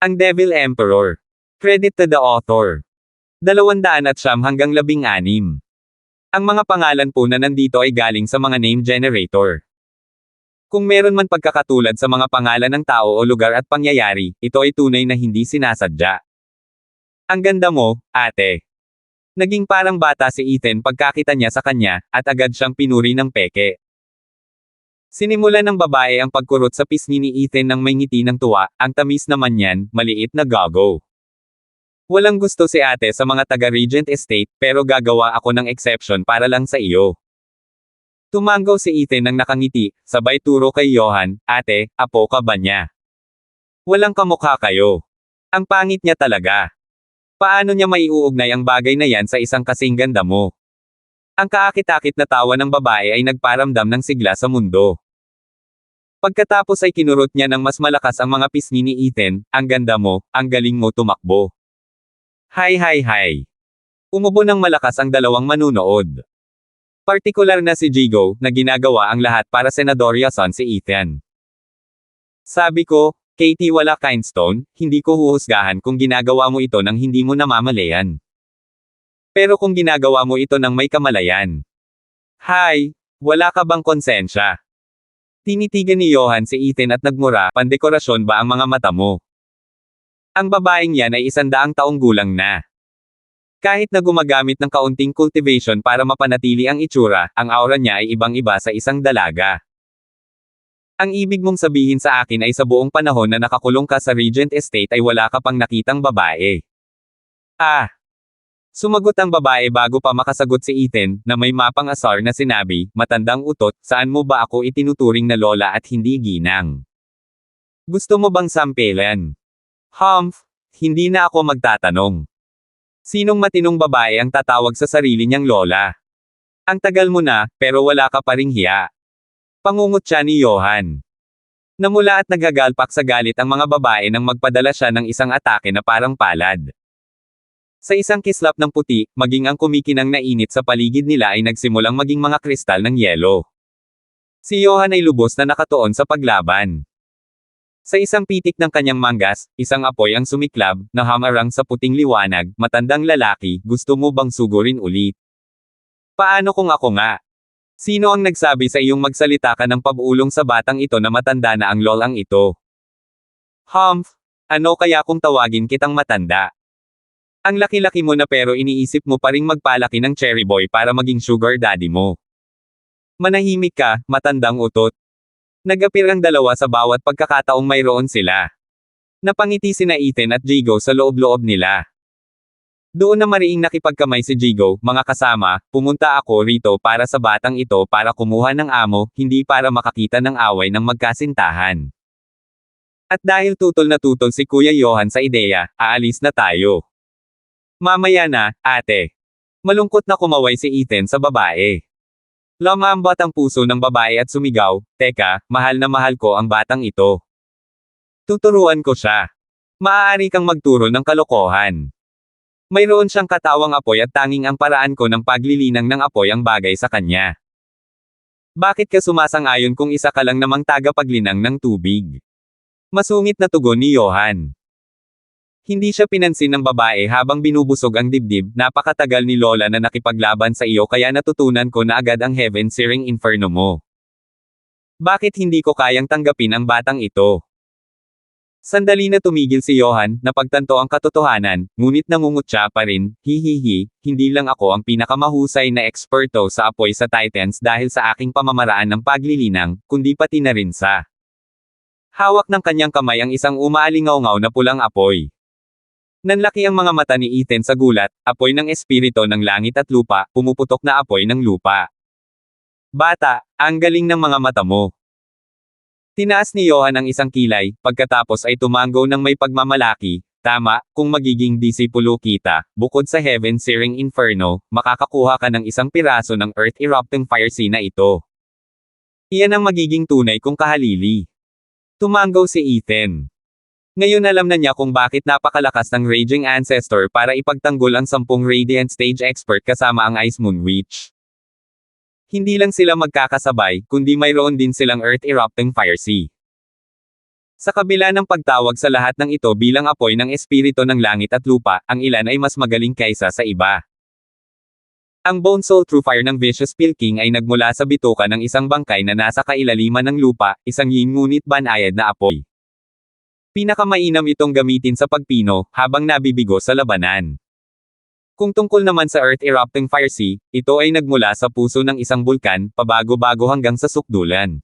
Ang Devil Emperor. Credit to the author. 200 hanggang 16. Ang mga pangalan po na nandito ay galing sa mga name generator. Kung meron man pagkakatulad sa mga pangalan ng tao o lugar at pangyayari, ito ay tunay na hindi sinasadya. Ang ganda mo, ate. Naging parang bata si Ethan pagkakita niya sa kanya, at agad siyang pinuri ng peke. Sinimulan ng babae ang pagkurot sa pisngi ni Ethan nang may ngiti ng tuwa, ang tamis naman niyan, maliit na gago. Walang gusto si ate sa mga taga-Regent Estate, pero gagawa ako ng exception para lang sa iyo. Tumanggaw si Ethan nang nakangiti, sabay turo kay Johan, ate, apo ka ba niya? Walang kamukha kayo. Ang pangit niya talaga. Paano niya maiuugnay ang bagay na yan sa isang kasing ganda mo? Ang kaakit-akit na tawa ng babae ay nagparamdam ng sigla sa mundo. Pagkatapos ay kinurot niya ng mas malakas ang mga pisngi ni Ethan, ang ganda mo, ang galing mo tumakbo. Hay. Umubo ng malakas ang dalawang manunood. Partikular na si Jigo, na ginagawa ang lahat para senadoryasan si Ethan. Sabi ko, Katie wala kindstone, hindi ko huhusgahan kung ginagawa mo ito nang hindi mo namamalayan. Pero kung ginagawa mo ito nang may kamalayan. Hay, wala ka bang konsensya? Tinitigan ni Johan si Ethan at nagmura, pandekorasyon ba ang mga mata mo? Ang babaeng yan ay 100 taong gulang na. Kahit na gumagamit ng kaunting cultivation para mapanatili ang itsura, ang aura niya ay ibang-iba sa isang dalaga. Ang ibig mong sabihin sa akin ay sa buong panahon na nakakulong ka sa Regent Estate ay wala ka pang nakitang babae. Ah! Sumagot ang babae bago pa makasagot si Ethan, na may mapang asar na sinabi, matandang utot, saan mo ba ako itinuturing na lola at hindi ginang? Gusto mo bang sampelan? Hindi na ako magtatanong. Sinong matinong babae ang tatawag sa sarili niyang lola? Ang tagal mo na, pero wala ka pa ring hiya. Pangungot siya ni Johan. Namula at nagagalpak sa galit ang mga babae nang magpadala siya ng isang atake na parang palad. Sa isang kislap ng puti, maging ang kumikinang na init sa paligid nila ay nagsimulang maging mga kristal ng yelo. Si Johan ay lubos na nakatuon sa paglaban. Sa isang pitik ng kanyang manggas, isang apoy ang sumiklab, na hamarang sa puting liwanag, matandang lalaki, gusto mo bang sugurin ulit? Paano kung ako nga? Sino ang nagsabi sa iyong magsalita ka ng pabulong sa batang ito na matanda na ang lolang ito? Ano kaya kung tawagin kitang matanda? Ang laki-laki mo na pero iniisip mo pa ring magpalaki ng cherry boy para maging sugar daddy mo. Manahimik ka, matandang utot. Nag-appear ang dalawa sa bawat pagkakataong mayroon sila. Napangiti sina Ethan at Jigo sa loob-loob nila. Doon na mariing nakipagkamay si Jigo, mga kasama, pumunta ako rito para sa batang ito para kumuha ng amo, hindi para makakita ng away ng magkasintahan. At dahil tutol na tutol si Kuya Johan sa ideya, aalis na tayo. Mamaya na, ate. Malungkot na kumaway si Ethan sa babae. Lumambot ang puso ng babae at sumigaw, teka, mahal na mahal ko ang batang ito. Tuturuan ko siya. Maaari kang magturo ng kalokohan. Mayroon siyang katawang apoy at tanging ang paraan ko ng paglilinang ng apoy ang bagay sa kanya. Bakit ka sumasang-ayon kung isa ka lang namang tagapaglinang ng tubig? Masungit na tugon ni Johan. Hindi siya pinansin ng babae habang binubusog ang dibdib, napakatagal ni Lola na nakipaglaban sa iyo kaya natutunan ko na agad ang heaven-searing inferno mo. Bakit hindi ko kayang tanggapin ang batang ito? Sandali na tumigil si Johan, napagtanto ang katotohanan, ngunit nangungutya pa rin, hihihi, hindi lang ako ang pinakamahusay na eksperto sa apoy sa Titans dahil sa aking pamamaraan ng paglilinang, kundi pati na rin sa hawak ng kanyang kamay ang isang umaalingaw-ngaw na pulang apoy. Nanlaki ang mga mata ni Ethan sa gulat, apoy ng espirito ng langit at lupa, pumuputok na apoy ng lupa. Bata, ang galing ng mga mata mo. Tinaas ni Johan ang isang kilay, pagkatapos ay tumanggo ng may pagmamalaki, tama, kung magiging disipulo kita, bukod sa heaven-searing inferno, makakakuha ka ng isang piraso ng earth-erupting fire sea na ito. Iyan ang magiging tunay kong kahalili. Tumanggo si Ethan. Ngayon alam na niya kung bakit napakalakas ng Raging Ancestor para ipagtanggol ang 10 Radiant Stage Expert kasama ang Ice Moon Witch. Hindi lang sila magkakasabay, kundi mayroon din silang Earth Erupting Fire Sea. Sa kabila ng pagtawag sa lahat ng ito bilang apoy ng espiritu ng langit at lupa, ang ilan ay mas magaling kaysa sa iba. Ang Bone Soul True Fire ng Vicious Pilking ay nagmula sa bituka ng isang bangkay na nasa kailaliman ng lupa, isang yin ngunit banayad na apoy. Pinakamainam itong gamitin sa pagpino, habang nabibigo sa labanan. Kung tungkol naman sa Earth Erupting Fire Sea, ito ay nagmula sa puso ng isang bulkan, pabago-bago hanggang sa sukdulan.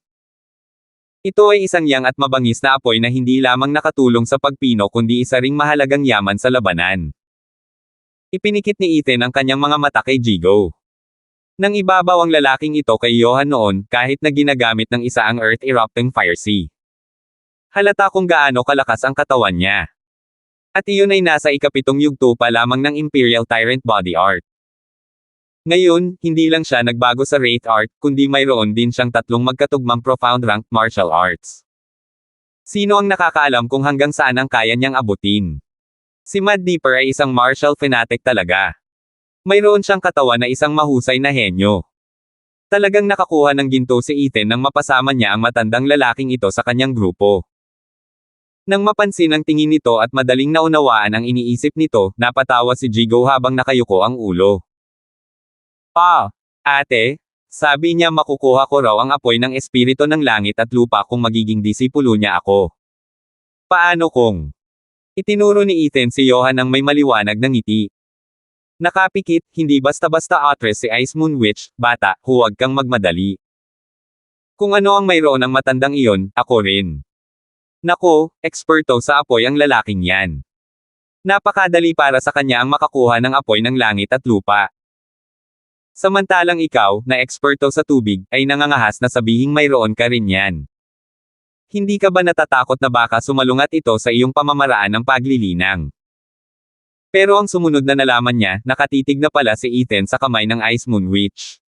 Ito ay isang yang at mabangis na apoy na hindi lamang nakatulong sa pagpino kundi isa ring mahalagang yaman sa labanan. Ipinikit ni Ethan ang kanyang mga mata kay Jigo. Nang ibabaw ang lalaking ito kay Johan noon, kahit na ginagamit ng isa ang Earth Erupting Fire Sea. Halata kung gaano kalakas ang katawan niya. At iyon ay nasa ikapitong yugto pa lamang ng Imperial Tyrant Body Art. Ngayon, hindi lang siya nagbago sa Wraith Art, kundi mayroon din siyang tatlong magkatugmang Profound Rank Martial Arts. Sino ang nakakaalam kung hanggang saan ang kaya niyang abutin? Si Mad Dipper ay isang martial fanatic talaga. Mayroon siyang katawan na isang mahusay na henyo. Talagang nakakuha ng ginto si Ethan nang mapasama niya ang matandang lalaking ito sa kanyang grupo. Nang mapansin ang tingin nito at madaling naunawaan ang iniisip nito, napatawa si Jigo habang nakayuko ang ulo. Ate, sabi niya makukuha ko raw ang apoy ng espiritu ng langit at lupa kung magiging disipulo niya ako. Paano kung? Itinuro ni Ethan si Johan ng may maliwanag na ngiti. Nakapikit, hindi basta-basta actress si Ice Moon Witch, bata, huwag kang magmadali. Kung ano ang mayroon ng matandang iyon, ako rin. Nako, eksperto sa apoy ang lalaking yan. Napakadali para sa kanya ang makakuha ng apoy ng langit at lupa. Samantalang ikaw, na eksperto sa tubig, ay nangangahas na sabihing mayroon ka rin yan. Hindi ka ba natatakot na baka sumalungat ito sa iyong pamamaraan ng paglilinang? Pero ang sumunod na nalaman niya, nakatitig na pala si Ethan sa kamay ng Ice Moon Witch.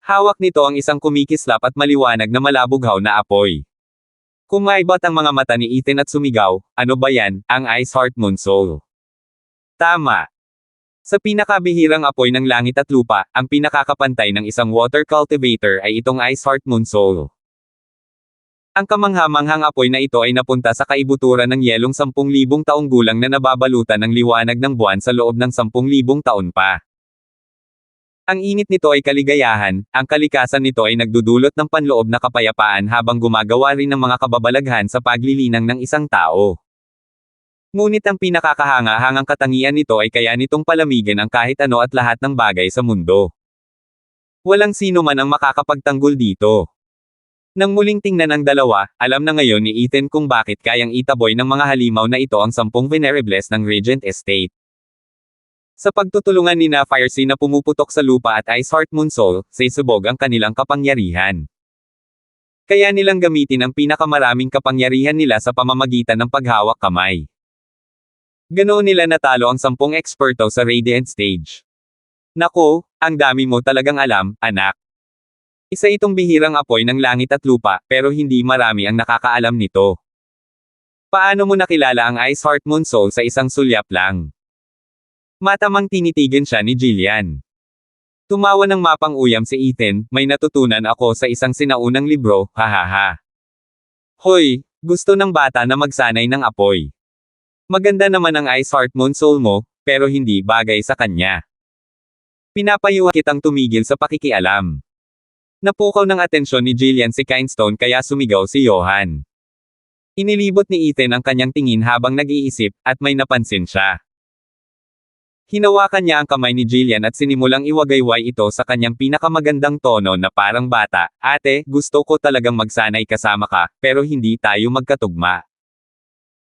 Hawak nito ang isang kumikislap at maliwanag na malabughaw na apoy. Kumaibot ang mga mata ni Ethan at sumigaw, ano ba yan, ang Ice Heart Moon Soul? Tama. Sa pinakabihirang apoy ng langit at lupa, ang pinakakapantay ng isang water cultivator ay itong Ice Heart Moon Soul. Ang kamangha-manghang apoy na ito ay napunta sa kaibuturan ng yelong 10,000 taong gulang na nababalutan ng liwanag ng buwan sa loob ng 10,000 taon pa. Ang init nito ay kaligayahan, ang kalikasan nito ay nagdudulot ng panloob na kapayapaan habang gumagawa rin ng mga kababalaghan sa paglilinang ng isang tao. Ngunit ang pinakakahanga-hangang katangian nito ay kaya nitong palamigin ang kahit ano at lahat ng bagay sa mundo. Walang sino man ang makakapagtanggol dito. Nang muling tingnan ang dalawa, alam na ngayon ni Ethan kung bakit kayang itaboy ng mga halimaw na ito ang 10 venerables ng Regent Estate. Sa pagtutulungan ni Fire Sea na pumuputok sa lupa at Ice Heart Moon Soul, sisubog ang kanilang kapangyarihan. Kaya nilang gamitin ang pinakamaraming kapangyarihan nila sa pamamagitan ng paghawak kamay. Ganoon nila natalo ang 10 eksperto sa Radiant Stage. Nako, ang dami mo talagang alam, anak. Isa itong bihirang apoy ng langit at lupa, pero hindi marami ang nakakaalam nito. Paano mo nakilala ang Ice Heart Moon Soul sa isang sulyap lang? Matamang tinitigan siya ni Jillian. Tumawa ng mapang-uyam si Ethan, may natutunan ako sa isang sinaunang libro, hahaha. Hoy, gusto ng bata na magsanay ng apoy. Maganda naman ang Ice Heart Moon Soul mo, pero hindi bagay sa kanya. Pinapayuhan kitang tumigil sa pakikialam. Napukaw ng atensyon ni Jillian si Kindstone kaya sumigaw si Johan. Inilibot ni Ethan ang kanyang tingin habang nag-iisip, at may napansin siya. Hinawakan niya ang kamay ni Jillian at sinimulang iwagayway ito sa kanyang pinakamagandang tono na parang bata, ate, gusto ko talagang magsanay kasama ka, pero hindi tayo magkatugma.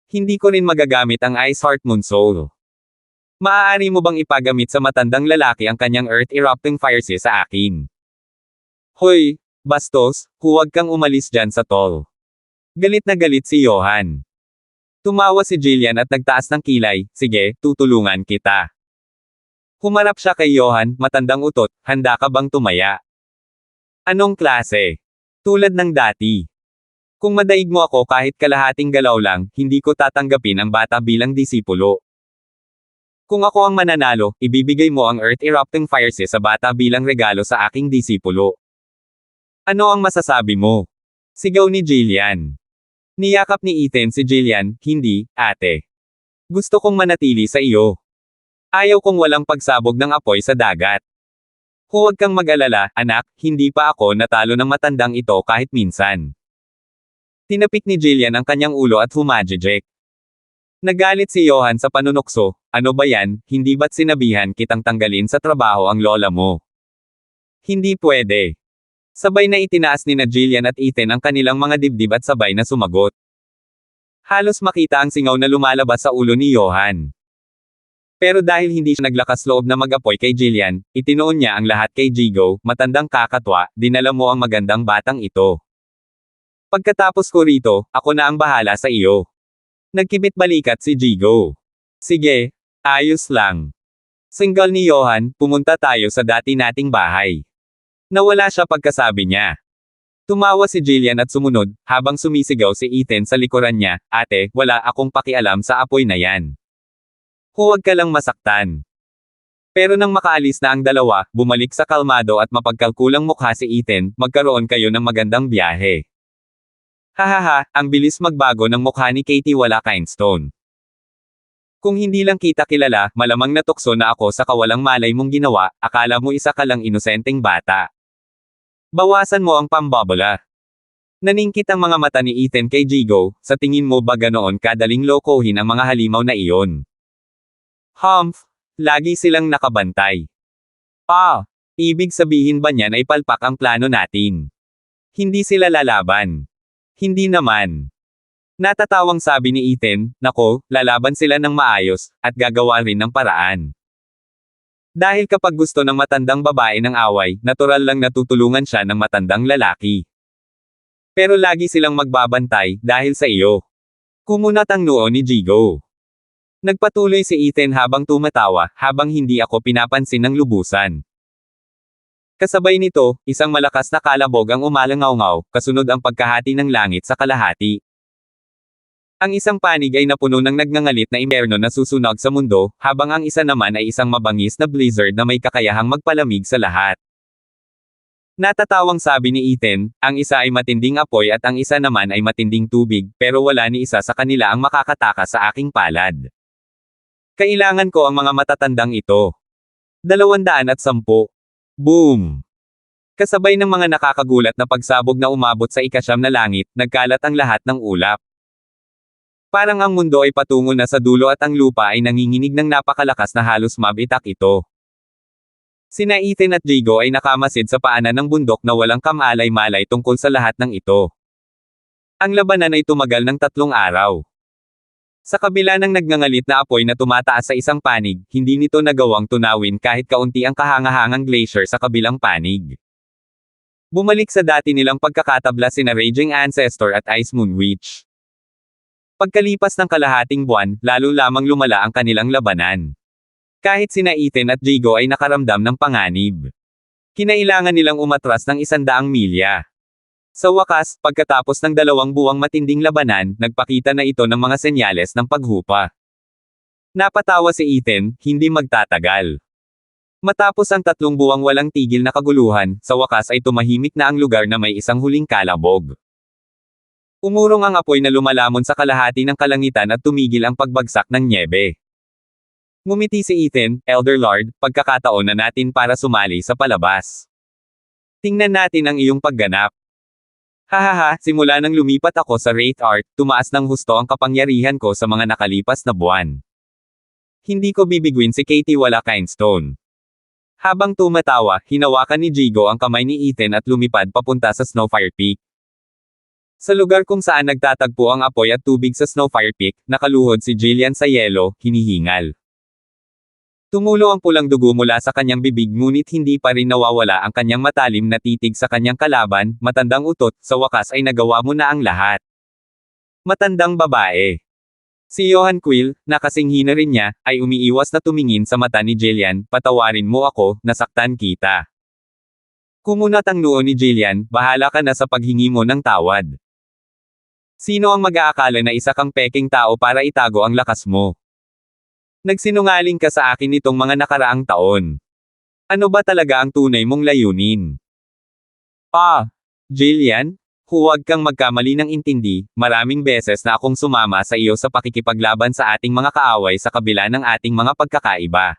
Hindi ko rin magagamit ang Ice Heart Moon Soul. Maaari mo bang ipagamit sa matandang lalaki ang kanyang Earth Erupting Fire Sea sa akin? Hoy, bastos, huwag kang umalis dyan sa tol. Galit na galit si Johan. Tumawa si Jillian at nagtaas ng kilay, sige, tutulungan kita. Humarap siya kay Johan, matandang utot, handa ka bang tumaya? Anong klase? Tulad ng dati. Kung madaig mo ako kahit kalahating galaw lang, hindi ko tatanggapin ang bata bilang disipulo. Kung ako ang mananalo, ibibigay mo ang Earth Erupting Fire Sea sa bata bilang regalo sa aking disipulo. Ano ang masasabi mo? Sigaw ni Jillian. Niyakap ni Ethan si Jillian, hindi, ate. Gusto kong manatili sa iyo. Ayaw kong walang pagsabog ng apoy sa dagat. Huwag kang mag-alala, anak, hindi pa ako natalo ng matandang ito kahit minsan. Tinapik ni Jillian ang kanyang ulo at humajijek. Nagalit si Johan sa panunukso, ano ba yan, hindi ba't sinabihan kitang tanggalin sa trabaho ang lola mo? Hindi pwede. Sabay na itinaas ni na Jillian at Ethan ang kanilang mga dibdib at sabay na sumagot. Halos makita ang singaw na lumalabas sa ulo ni Johan. Pero dahil hindi siya naglakas loob na mag-apoy kay Jillian, itinoon niya ang lahat kay Jigo, matandang kakatwa, dinala mo ang magandang batang ito. Pagkatapos ko rito, ako na ang bahala sa iyo. Nagkibit balikat si Jigo. Sige, ayos lang. Single ni Johan, pumunta tayo sa dati nating bahay. Nawala siya pagkasabi niya. Tumawa si Jillian at sumunod, habang sumisigaw si Ethan sa likuran niya, ate, wala akong pakialam sa apoy na yan. Huwag ka lang masaktan. Pero nang makaalis na ang dalawa, bumalik sa kalmado at mapagkalkulang mukha si Ethan, magkaroon kayo ng magandang biyahe. Hahaha, ang bilis magbago ng mukha ni Katie wala Kindstone. Kung hindi lang kita kilala, malamang natukso na ako sa kawalang malay mong ginawa, akala mo isa ka lang inosenteng bata. Bawasan mo ang pambobola. Naningkit ang mga mata ni Ethan kay Jigo, sa tingin mo ba ganoon kadaling lokohin ang mga halimaw na iyon? Humph, lagi silang nakabantay. Ibig sabihin ba niyan ay palpak ang plano natin? Hindi sila lalaban. Hindi naman. Natatawang sabi ni Ethan, nako, lalaban sila ng maayos, at gagawa rin ng paraan. Dahil kapag gusto ng matandang babae ng away, natural lang natutulungan siya ng matandang lalaki. Pero lagi silang magbabantay, dahil sa iyo. Kumunat ang noo ni Jigo. Nagpatuloy si Ethan habang tumatawa, habang hindi ako pinapansin ng lubusan. Kasabay nito, isang malakas na kalabog ang umalangaw-ngaw, kasunod ang pagkahati ng langit sa kalahati. Ang isang panig ay napuno ng nagngangalit na imberno na susunog sa mundo, habang ang isa naman ay isang mabangis na blizzard na may kakayahang magpalamig sa lahat. Natatawang sabi ni Ethan, ang isa ay matinding apoy at ang isa naman ay matinding tubig, pero wala ni isa sa kanila ang makakataka sa aking palad. Kailangan ko ang mga matatandang ito. 210. Boom! Kasabay ng mga nakakagulat na pagsabog na umabot sa ikasyam na langit, nagkalat ang lahat ng ulap. Parang ang mundo ay patungo na sa dulo at ang lupa ay nanginginig ng napakalakas na halos mabitak ito. Sina Ethan at Jigo ay nakamasid sa paanan ng bundok na walang kamalay-malay tungkol sa lahat ng ito. Ang labanan ay tumagal ng 3 araw. Sa kabila ng nagngangalit na apoy na tumataas sa isang panig, hindi nito nagawang tunawin kahit kaunti ang kahangahangang glacier sa kabilang panig. Bumalik sa dati nilang pagkakatabla sina Raging Ancestor at Ice Moon Witch. Pagkalipas ng kalahating buwan, lalo lamang lumala ang kanilang labanan. Kahit sina Ethan at Jigo ay nakaramdam ng panganib. Kinailangan nilang umatras ng 100 milya. Sa wakas, pagkatapos ng 2 buwang matinding labanan, nagpakita na ito ng mga senyales ng paghupa. Napatawa si Ethan, hindi magtatagal. Matapos ang 3 buwang walang tigil na kaguluhan, sa wakas ay tumahimik na ang lugar na may isang huling kalabog. Umurong ang apoy na lumalamon sa kalahati ng kalangitan at tumigil ang pagbagsak ng nyebe. Ngumiti si Ethan, Elder Lord, pagkakataon na natin para sumali sa palabas. Tingnan natin ang iyong pagganap. Hahaha, simula nang lumipat ako sa Wraith Art, tumaas ng husto ang kapangyarihan ko sa mga nakalipas na buwan. Hindi ko bibiguin si Katie wala Kindstone. Habang tumatawa, hinawakan ni Jigo ang kamay ni Ethan at lumipad papunta sa Snowfire Peak. Sa lugar kung saan nagtatagpo ang apoy at tubig sa Snowfire Peak, nakaluhod si Jillian sa yelo, hinihingal. Tumulo ang pulang dugo mula sa kanyang bibig ngunit hindi pa rin nawawala ang kanyang matalim na titig sa kanyang kalaban, matandang utot, sa wakas ay nagawa mo na ang lahat. Matandang babae. Si Johan Quill, na kasing hina rin niya, ay umiiwas na tumingin sa mata ni Jillian, patawarin mo ako, nasaktan kita. Kumunat ang noo ni Jillian, bahala ka na sa paghingi mo ng tawad. Sino ang mag-aakala na isa kang peking tao para itago ang lakas mo? Nagsinungaling ka sa akin nitong mga nakaraang taon. Ano ba talaga ang tunay mong layunin? Jillian? Huwag kang magkamali ng intindi, maraming beses na akong sumama sa iyo sa pakikipaglaban sa ating mga kaaway sa kabila ng ating mga pagkakaiba.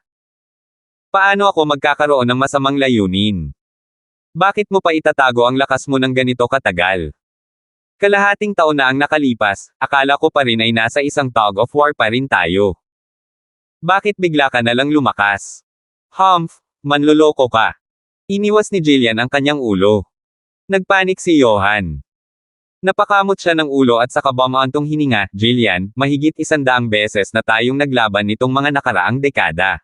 Paano ako magkakaroon ng masamang layunin? Bakit mo pa itatago ang lakas mo ng ganito katagal? Kalahating taon na ang nakalipas, akala ko pa rin ay nasa isang tug of war pa rin tayo. Bakit bigla ka na lang lumakas? Humph, manloloko ka. Iniwas ni Jillian ang kanyang ulo. Nagpanik si Johan. Napakamot siya ng ulo at saka bumaantong hininga, Jillian, mahigit 100 beses na tayong naglaban nitong mga nakaraang dekada.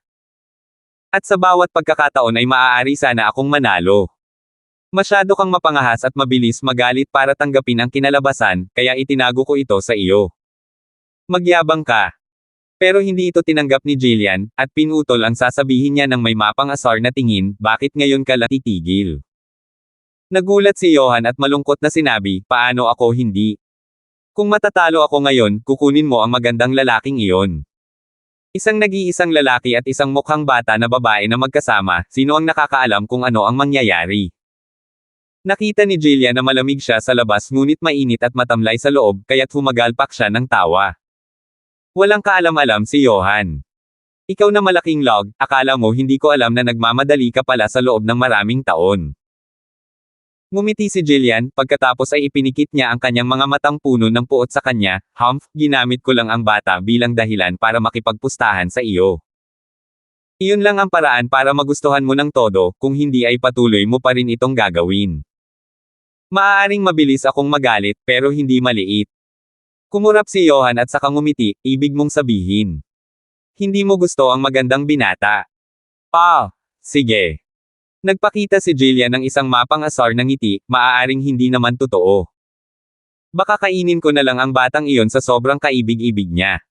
At sa bawat pagkakataon ay maaari sana akong manalo. Masyado kang mapangahas at mabilis magalit para tanggapin ang kinalabasan, kaya itinago ko ito sa iyo. Magyabang ka. Pero hindi ito tinanggap ni Jillian, at pinutol ang sasabihin niya ng may mapang-asar na tingin, bakit ngayon ka lang titigil? Nagulat si Johan at malungkot na sinabi, paano ako hindi? Kung matatalo ako ngayon, kukunin mo ang magandang lalaking iyon. Isang nag-iisang lalaki at isang mukhang bata na babae na magkasama, sino ang nakakaalam kung ano ang mangyayari? Nakita ni Jillian na malamig siya sa labas ngunit mainit at matamlay sa loob, kaya't humagalpak siya ng tawa. Walang kaalam-alam si Johan. Ikaw na malaking log, akala mo hindi ko alam na nagmamadali ka pala sa loob ng maraming taon. Ngumiti si Jillian, pagkatapos ay ipinikit niya ang kanyang mga matang puno ng puot sa kanya, Humph, ginamit ko lang ang bata bilang dahilan para makipagpustahan sa iyo. Iyon lang ang paraan para magustuhan mo ng todo, kung hindi ay patuloy mo pa rin itong gagawin. Maaaring mabilis akong magalit, pero hindi maliit. Kumurap si Johan at saka ngumiti, ibig mong sabihin. Hindi mo gusto ang magandang binata. Sige. Nagpakita si Jillian ng isang mapang-asar na ngiti, maaaring hindi naman totoo. Baka kainin ko na lang ang batang iyon sa sobrang kaibig-ibig niya.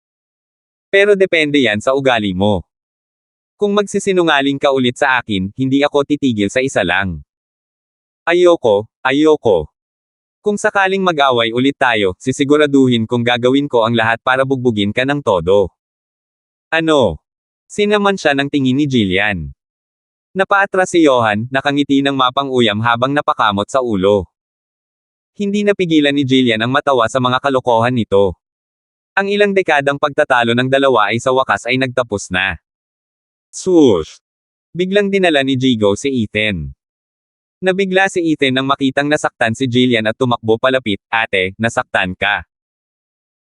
Pero depende yan sa ugali mo. Kung magsisinungaling ka ulit sa akin, hindi ako titigil sa isa lang. Ayoko. Kung sakaling mag-away ulit tayo, sisiguraduhin kong gagawin ko ang lahat para bugbugin ka ng todo. Ano? Sinaman siya ng tingin ni Jillian. Napaatras si Johan, nakangiti ng mapang-uyam habang napakamot sa ulo. Hindi napigilan ni Jillian ang matawa sa mga kalokohan nito. Ang ilang dekadang pagtatalo ng dalawa ay sa wakas ay nagtapos na. Swoosh! Biglang dinala ni Jigo si Ethan. Nabigla si Ethan nang makitang nasaktan si Jillian at tumakbo palapit, ate, nasaktan ka.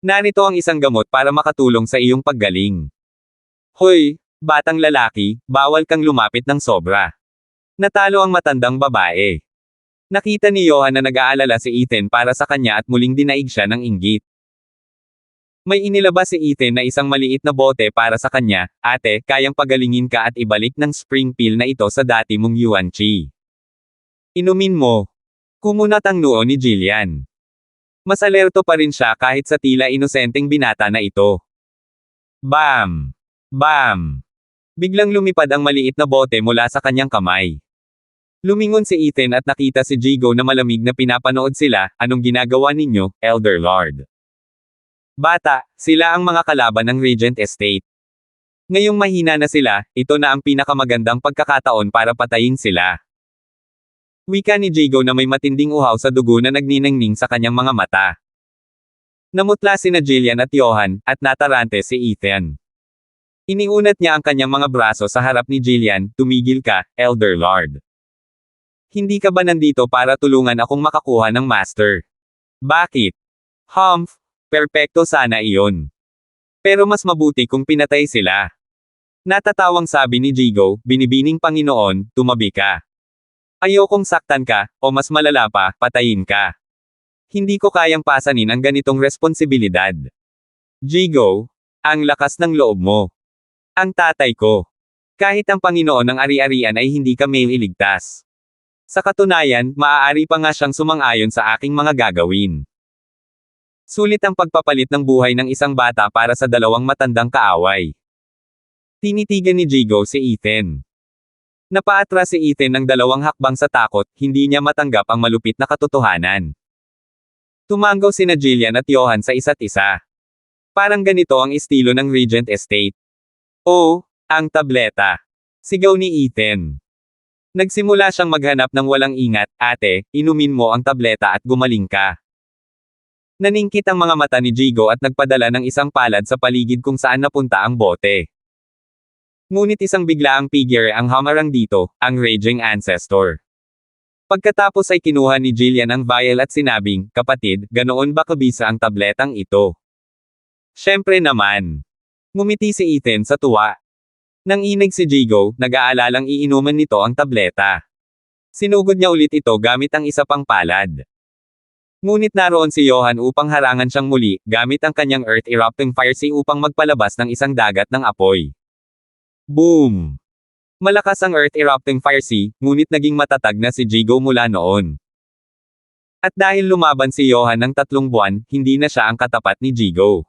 Narito ang isang gamot para makatulong sa iyong paggaling. Hoy! Batang lalaki, bawal kang lumapit ng sobra. Natalo ang matandang babae. Nakita ni Johan na nag-aalala si Ethan para sa kanya at muling dinaig siya ng inggit. May inilabas si Ethan na isang maliit na bote para sa kanya, ate, kayang pagalingin ka at ibalik ng spring pill na ito sa dati mong Yuan Chi. Inumin mo. Kumunat ang noo ni Jillian. Mas alerto pa rin siya kahit sa tila inosenteng binata na ito. Bam! Bam! Biglang lumipad ang maliit na bote mula sa kanyang kamay. Lumingon si Ethan at nakita si Jigo na malamig na pinapanood sila, anong ginagawa ninyo, Elder Lord? Bata, sila ang mga kalaban ng Regent Estate. Ngayong mahina na sila, ito na ang pinakamagandang pagkakataon para patayin sila. Wika ni Jigo na may matinding uhaw sa dugo na nagniningning sa kanyang mga mata. Namutla sina Jillian at Johan, at natarante si Ethan. Iniunat niya ang kanyang mga braso sa harap ni Jillian, tumigil ka, Elder Lord. Hindi ka ba nandito para tulungan akong makakuha ng master? Bakit? Humph, perpekto sana iyon. Pero mas mabuti kung pinatay sila. Natatawang sabi ni Jigo, binibining Panginoon, tumabi ka. Ayokong saktan ka, o mas malala pa, patayin ka. Hindi ko kayang pasanin ang ganitong responsibilidad. Jigo, ang lakas ng loob mo. Ang tatay ko. Kahit ang Panginoon ng ari-arian ay hindi ka may iligtas. Sa katunayan, maaari pa nga siyang sumang-ayon sa aking mga gagawin. Sulit ang pagpapalit ng buhay ng isang bata para sa dalawang matandang kaaway. Tinitigan ni Jigo si Ethan. Napaatras si Ethan ng 2 hakbang sa takot, hindi niya matanggap ang malupit na katotohanan. Tumanggaw sina Jillian at Johan sa isa't isa. Parang ganito ang estilo ng Regent Estate. Oh, ang tableta. Sigaw ni Ethan. Nagsimula siyang maghanap ng walang ingat, ate, inumin mo ang tableta at gumaling ka. Naningkit ang mga mata ni Jigo at nagpadala ng isang palad sa paligid kung saan napunta ang bote. Ngunit isang biglaang figure ang hamarang dito, ang Raging Ancestor. Pagkatapos ay kinuha ni Jillian ang vial at sinabing, kapatid, ganoon ba kabisa ang tabletang ito? Siyempre naman. Ngumiti si Ethan sa tuwa. Nang inig si Jigo, nag-aalalang iinuman nito ang tableta. Sinugod niya ulit ito gamit ang isa pang palad. Ngunit naroon si Johan upang harangan siyang muli, gamit ang kanyang Earth Erupting Fire Sea upang magpalabas ng isang dagat ng apoy. Boom! Malakas ang Earth Erupting Fire Sea, ngunit naging matatag na si Jigo mula noon. At dahil lumaban si Johan ng 3 buwan, hindi na siya ang katapat ni Jigo.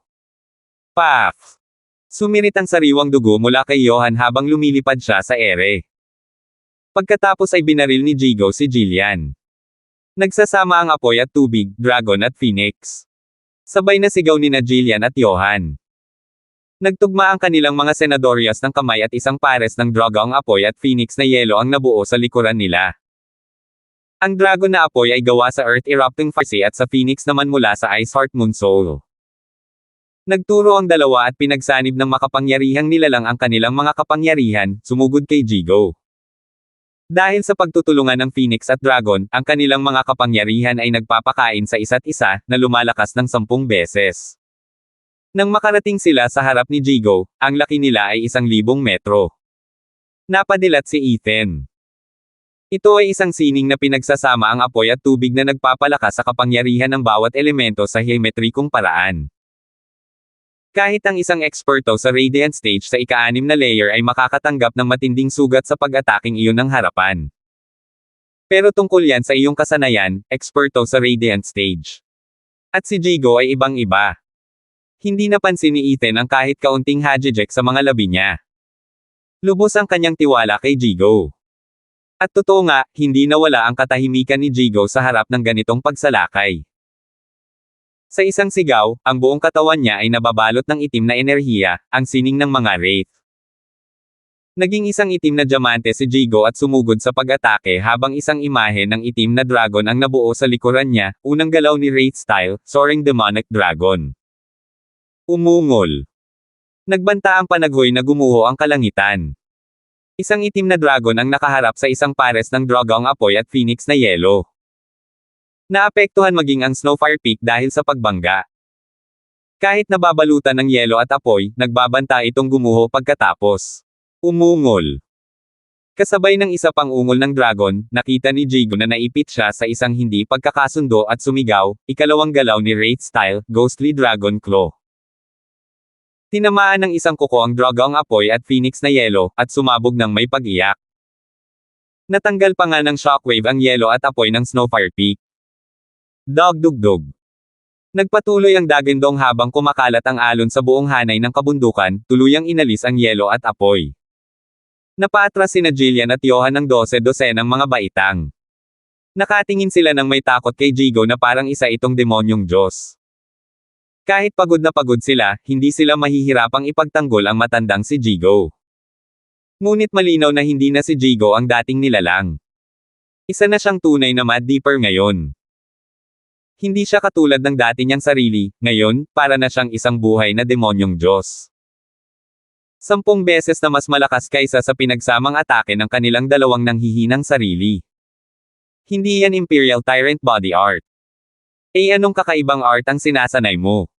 Paf! Sumirit ang sariwang dugo mula kay Johan habang lumilipad siya sa ere. Pagkatapos ay binaril ni Jigo si Jillian. Nagsasama ang apoy at tubig, dragon at phoenix. Sabay na sigaw ni na Jillian at Johan. Nagtugma ang kanilang mga senadoryas ng kamay at isang pares ng dragon apoy at phoenix na yelo ang nabuo sa likuran nila. Ang dragon na apoy ay gawa sa Earth Erupting Fire Sea at sa phoenix naman mula sa Ice Heart Moon Soul. Nagturo ang dalawa at pinagsanib ng makapangyarihang nilalang ang kanilang mga kapangyarihan, sumugod kay Jigo. Dahil sa pagtutulungan ng Phoenix at Dragon, ang kanilang mga kapangyarihan ay nagpapakain sa isa't isa, na lumalakas ng 10 beses. Nang makarating sila sa harap ni Jigo, ang laki nila ay 1,000 metro. Napadilat si Ethan. Ito ay isang sining na pinagsasama ang apoy at tubig na nagpapalakas sa kapangyarihan ng bawat elemento sa geometrikong paraan. Kahit ang isang eksperto sa Radiant Stage sa ika-6 na layer ay makakatanggap ng matinding sugat sa pag-ataking iyon ng harapan. Pero tungkol yan sa iyong kasanayan, eksperto sa Radiant Stage. At si Jigo ay ibang-iba. Hindi napansin ni Ethan ang kahit kaunting hajijek sa mga labi niya. Lubos ang kanyang tiwala kay Jigo. At totoo nga, hindi nawala ang katahimikan ni Jigo sa harap ng ganitong pagsalakay. Sa isang sigaw, ang buong katawan niya ay nababalot ng itim na enerhiya, ang sining ng mga wraith. Naging isang itim na diamante si Jigo at sumugod sa pag-atake habang isang imahe ng itim na dragon ang nabuo sa likuran niya, unang galaw ni Wraith style, Soaring Demonic Dragon. Umungol. Nagbanta ang panaghoy na gumuho ang kalangitan. Isang itim na dragon ang nakaharap sa isang pares ng dragong apoy at phoenix na yelo. Naapektuhan maging ang Snowfire Peak dahil sa pagbangga. Kahit nababalutan ng yelo at apoy, nagbabanta itong gumuho pagkatapos. Umungol. Kasabay ng isa pang ungol ng dragon, nakita ni Jigo na naipit siya sa isang hindi pagkakasundo at sumigaw, ikalawang galaw ni Wraith style, Ghostly Dragon Claw. Tinamaan ng isang kuko ang dragong apoy at phoenix na yelo, at sumabog ng may pag-iyak. Natanggal pa nga ng shockwave ang yelo at apoy ng Snowfire Peak. Dagdugdog. Nagpatuloy ang dagindong habang kumakalat ang alon sa buong hanay ng kabundukan, tuluyang inalis ang yelo at apoy. Napaatras sina Jillian at Johan ng 12-dosenang mga baitang. Nakatingin sila ng may takot kay Jigo na parang isa itong demonyong Diyos. Kahit pagod na pagod sila, hindi sila mahihirapang ipagtanggol ang matandang si Jigo. Ngunit malinaw na hindi na si Jigo ang dating nilalang. Isa na siyang tunay na Mad Deeper ngayon. Hindi siya katulad ng dati niyang sarili, ngayon, para na siyang isang buhay na demonyong Diyos. 10 beses na mas malakas kaysa sa pinagsamang atake ng kanilang dalawang nanghihinang sarili. Hindi yan Imperial Tyrant Body Art. Anong kakaibang art ang sinasanay mo?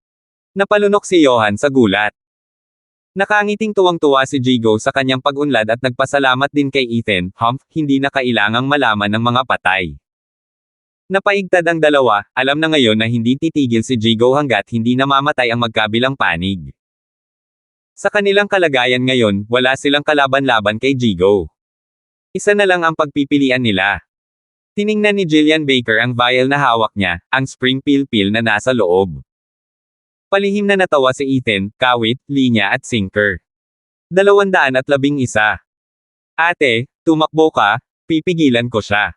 Napalunok si Johan sa gulat. Nakangiting tuwang-tuwa si Jigo sa kanyang pag-unlad at nagpasalamat din kay Ethan, hindi na kailangang malaman ng mga patay. Napaigtad ang dalawa, alam na ngayon na hindi titigil si Jigo hanggat hindi namamatay ang magkabilang panig. Sa kanilang kalagayan ngayon, wala silang kalaban-laban kay Jigo. Isa na lang ang pagpipilian nila. Tiningnan ni Jillian Baker ang vial na hawak niya, ang spring pil-pil na nasa loob. Palihim na natawa si Ethan, kawit, linya at sinker. 211. Ate, tumakbo ka, pipigilan ko siya.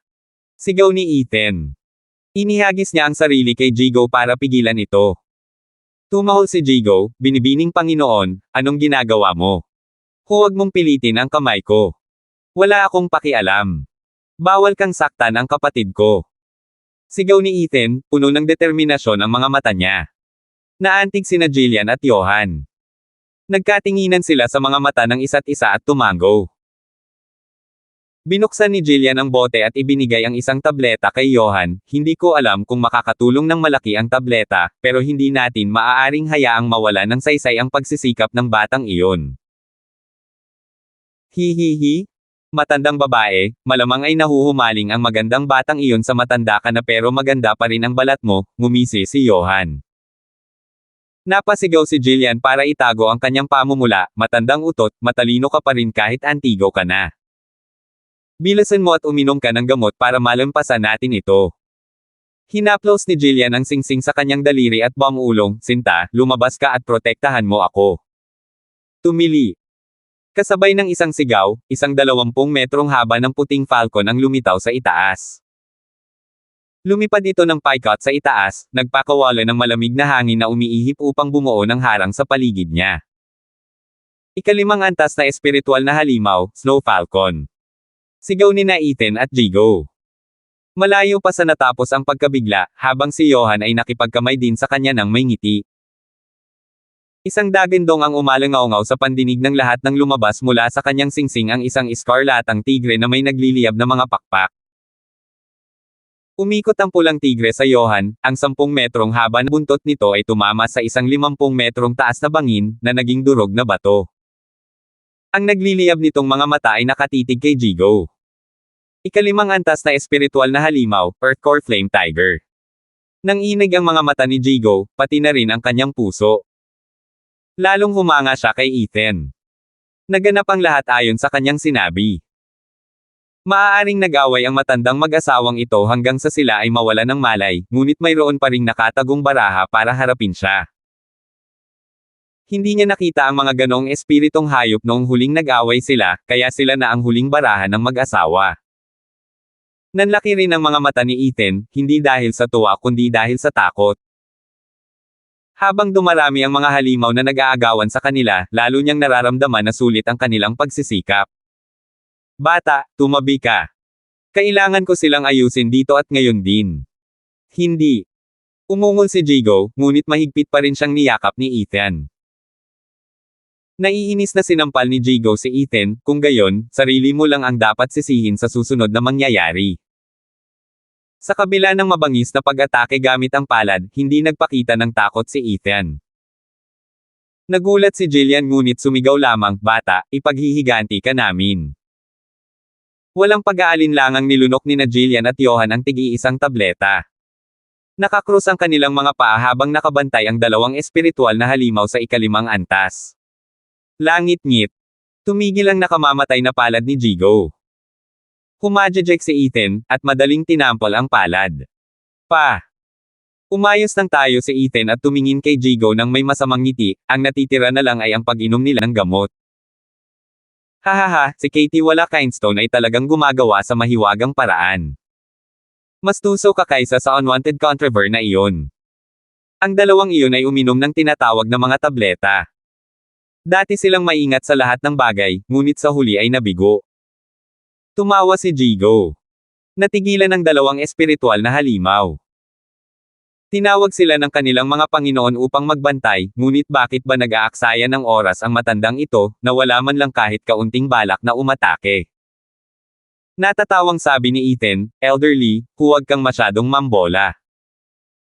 Sigaw ni Ethan. Inihagis niya ang sarili kay Jigo para pigilan ito. Tumahol si Jigo, binibining Panginoon, anong ginagawa mo? Huwag mong pilitin ang kamay ko. Wala akong pakialam. Bawal kang saktan ang kapatid ko. Sigaw ni Ethan, puno ng determinasyon ang mga mata niya. Naantig sina Jillian at Johan. Nagkatinginan sila sa mga mata ng isa't isa at tumango. Binuksan ni Jillian ang bote at ibinigay ang isang tableta kay Johan. Hindi ko alam kung makakatulong ng malaki ang tableta, pero hindi natin maaaring hayaang mawala ng saysay ang pagsisikap ng batang iyon. Hihihi. Matandang babae, malamang ay nahuhumaling ang magandang batang iyon sa matanda ka na pero maganda pa rin ang balat mo, ngumisi si Johan. Napasigaw si Jillian para itago ang kanyang pamumula, matandang utot, matalino ka pa rin kahit antigo ka na. Bilasan mo at uminom ka ng gamot para malampasan natin ito. Hinaplos ni Jillian ang singsing sa kanyang daliri at bumulong, Sinta, lumabas ka at protektahan mo ako. Tumili. Kasabay ng isang sigaw, isang 20 metrong haba ng puting falcon ang lumitaw sa itaas. Lumipad ito ng paikot sa itaas, nagpakawala ng malamig na hangin na umiihip upang bumuo ng harang sa paligid niya. Ikalimang antas na espiritual na halimaw, Snow Falcon. Sigaw ni Ethan at Jigo. Malayo pa sa natapos ang pagkabigla, habang si Johan ay nakipagkamay din sa kanya ng may ngiti. Isang dagandong ang umalangaw sa pandinig ng lahat ng lumabas mula sa kanyang singsing ang isang eskarlatang tigre na may nagliliyab na mga pakpak. Umikot ang pulang tigre sa Johan, ang 10 metrong haba na buntot nito ay tumama sa isang 50 metrong taas na bangin, na naging durog na bato. Ang nagliliyab nitong mga mata ay nakatitig kay Jigo. Ikalimang antas na espiritual na halimaw, Earthcore Flame Tiger. Nanginig ang mga mata ni Jigo, pati na rin ang kanyang puso. Lalong humanga siya kay Ethan. Naganap ang lahat ayon sa kanyang sinabi. Maaaring nag-away ang matandang mag-asawang ito hanggang sa sila ay mawala ng malay, ngunit mayroon pa ring nakatagong baraha para harapin siya. Hindi niya nakita ang mga ganong espiritong hayop noong huling nag-away sila, kaya sila na ang huling baraha ng mag-asawa. Nanlaki rin ang mga mata ni Ethan, hindi dahil sa tuwa kundi dahil sa takot. Habang dumarami ang mga halimaw na nag-aagawan sa kanila, lalo niyang nararamdaman na sulit ang kanilang pagsisikap. Bata, tumabi ka. Kailangan ko silang ayusin dito at ngayon din. Hindi. Umungol si Jigo, ngunit mahigpit pa rin siyang niyakap ni Ethan. Naiinis na sinampal ni Jigo si Ethan, kung gayon, sarili mo lang ang dapat sisihin sa susunod na mangyayari. Sa kabila ng mabangis na pag-atake gamit ang palad, hindi nagpakita ng takot si Ethan. Nagulat si Jillian ngunit sumigaw lamang, bata, ipaghihiganti ka namin. Walang pag-aalinlangang nilunok ni Jillian at Johan ang tig-iisang tableta. Nakakrus ang kanilang mga paa habang nakabantay ang dalawang espiritual na halimaw sa ikalimang antas. Langit-ngit. Tumigil ang nakamamatay na palad ni Jigo. Humajejek si Ethan, at madaling tinampol ang palad. Umayos ng tayo si Ethan at tumingin kay Jigo nang may masamang ngiti, ang natitira na lang ay ang pag-inom nila ng gamot. Hahaha, si Katie wala Kindstone ay talagang gumagawa sa mahiwagang paraan. Mas tuso ka kaysa sa unwanted controver na iyon. Ang dalawang iyon ay uminom ng tinatawag na mga tableta. Dati silang maingat sa lahat ng bagay, ngunit sa huli ay nabigo. Tumawa si Jigo. Natigilan ang dalawang espiritual na halimaw. Tinawag sila ng kanilang mga Panginoon upang magbantay, ngunit bakit ba nag-aaksaya ng oras ang matandang ito, na wala man lang kahit kaunting balak na umatake? Natatawang sabi ni Ethan, elderly, huwag kang masyadong mambola.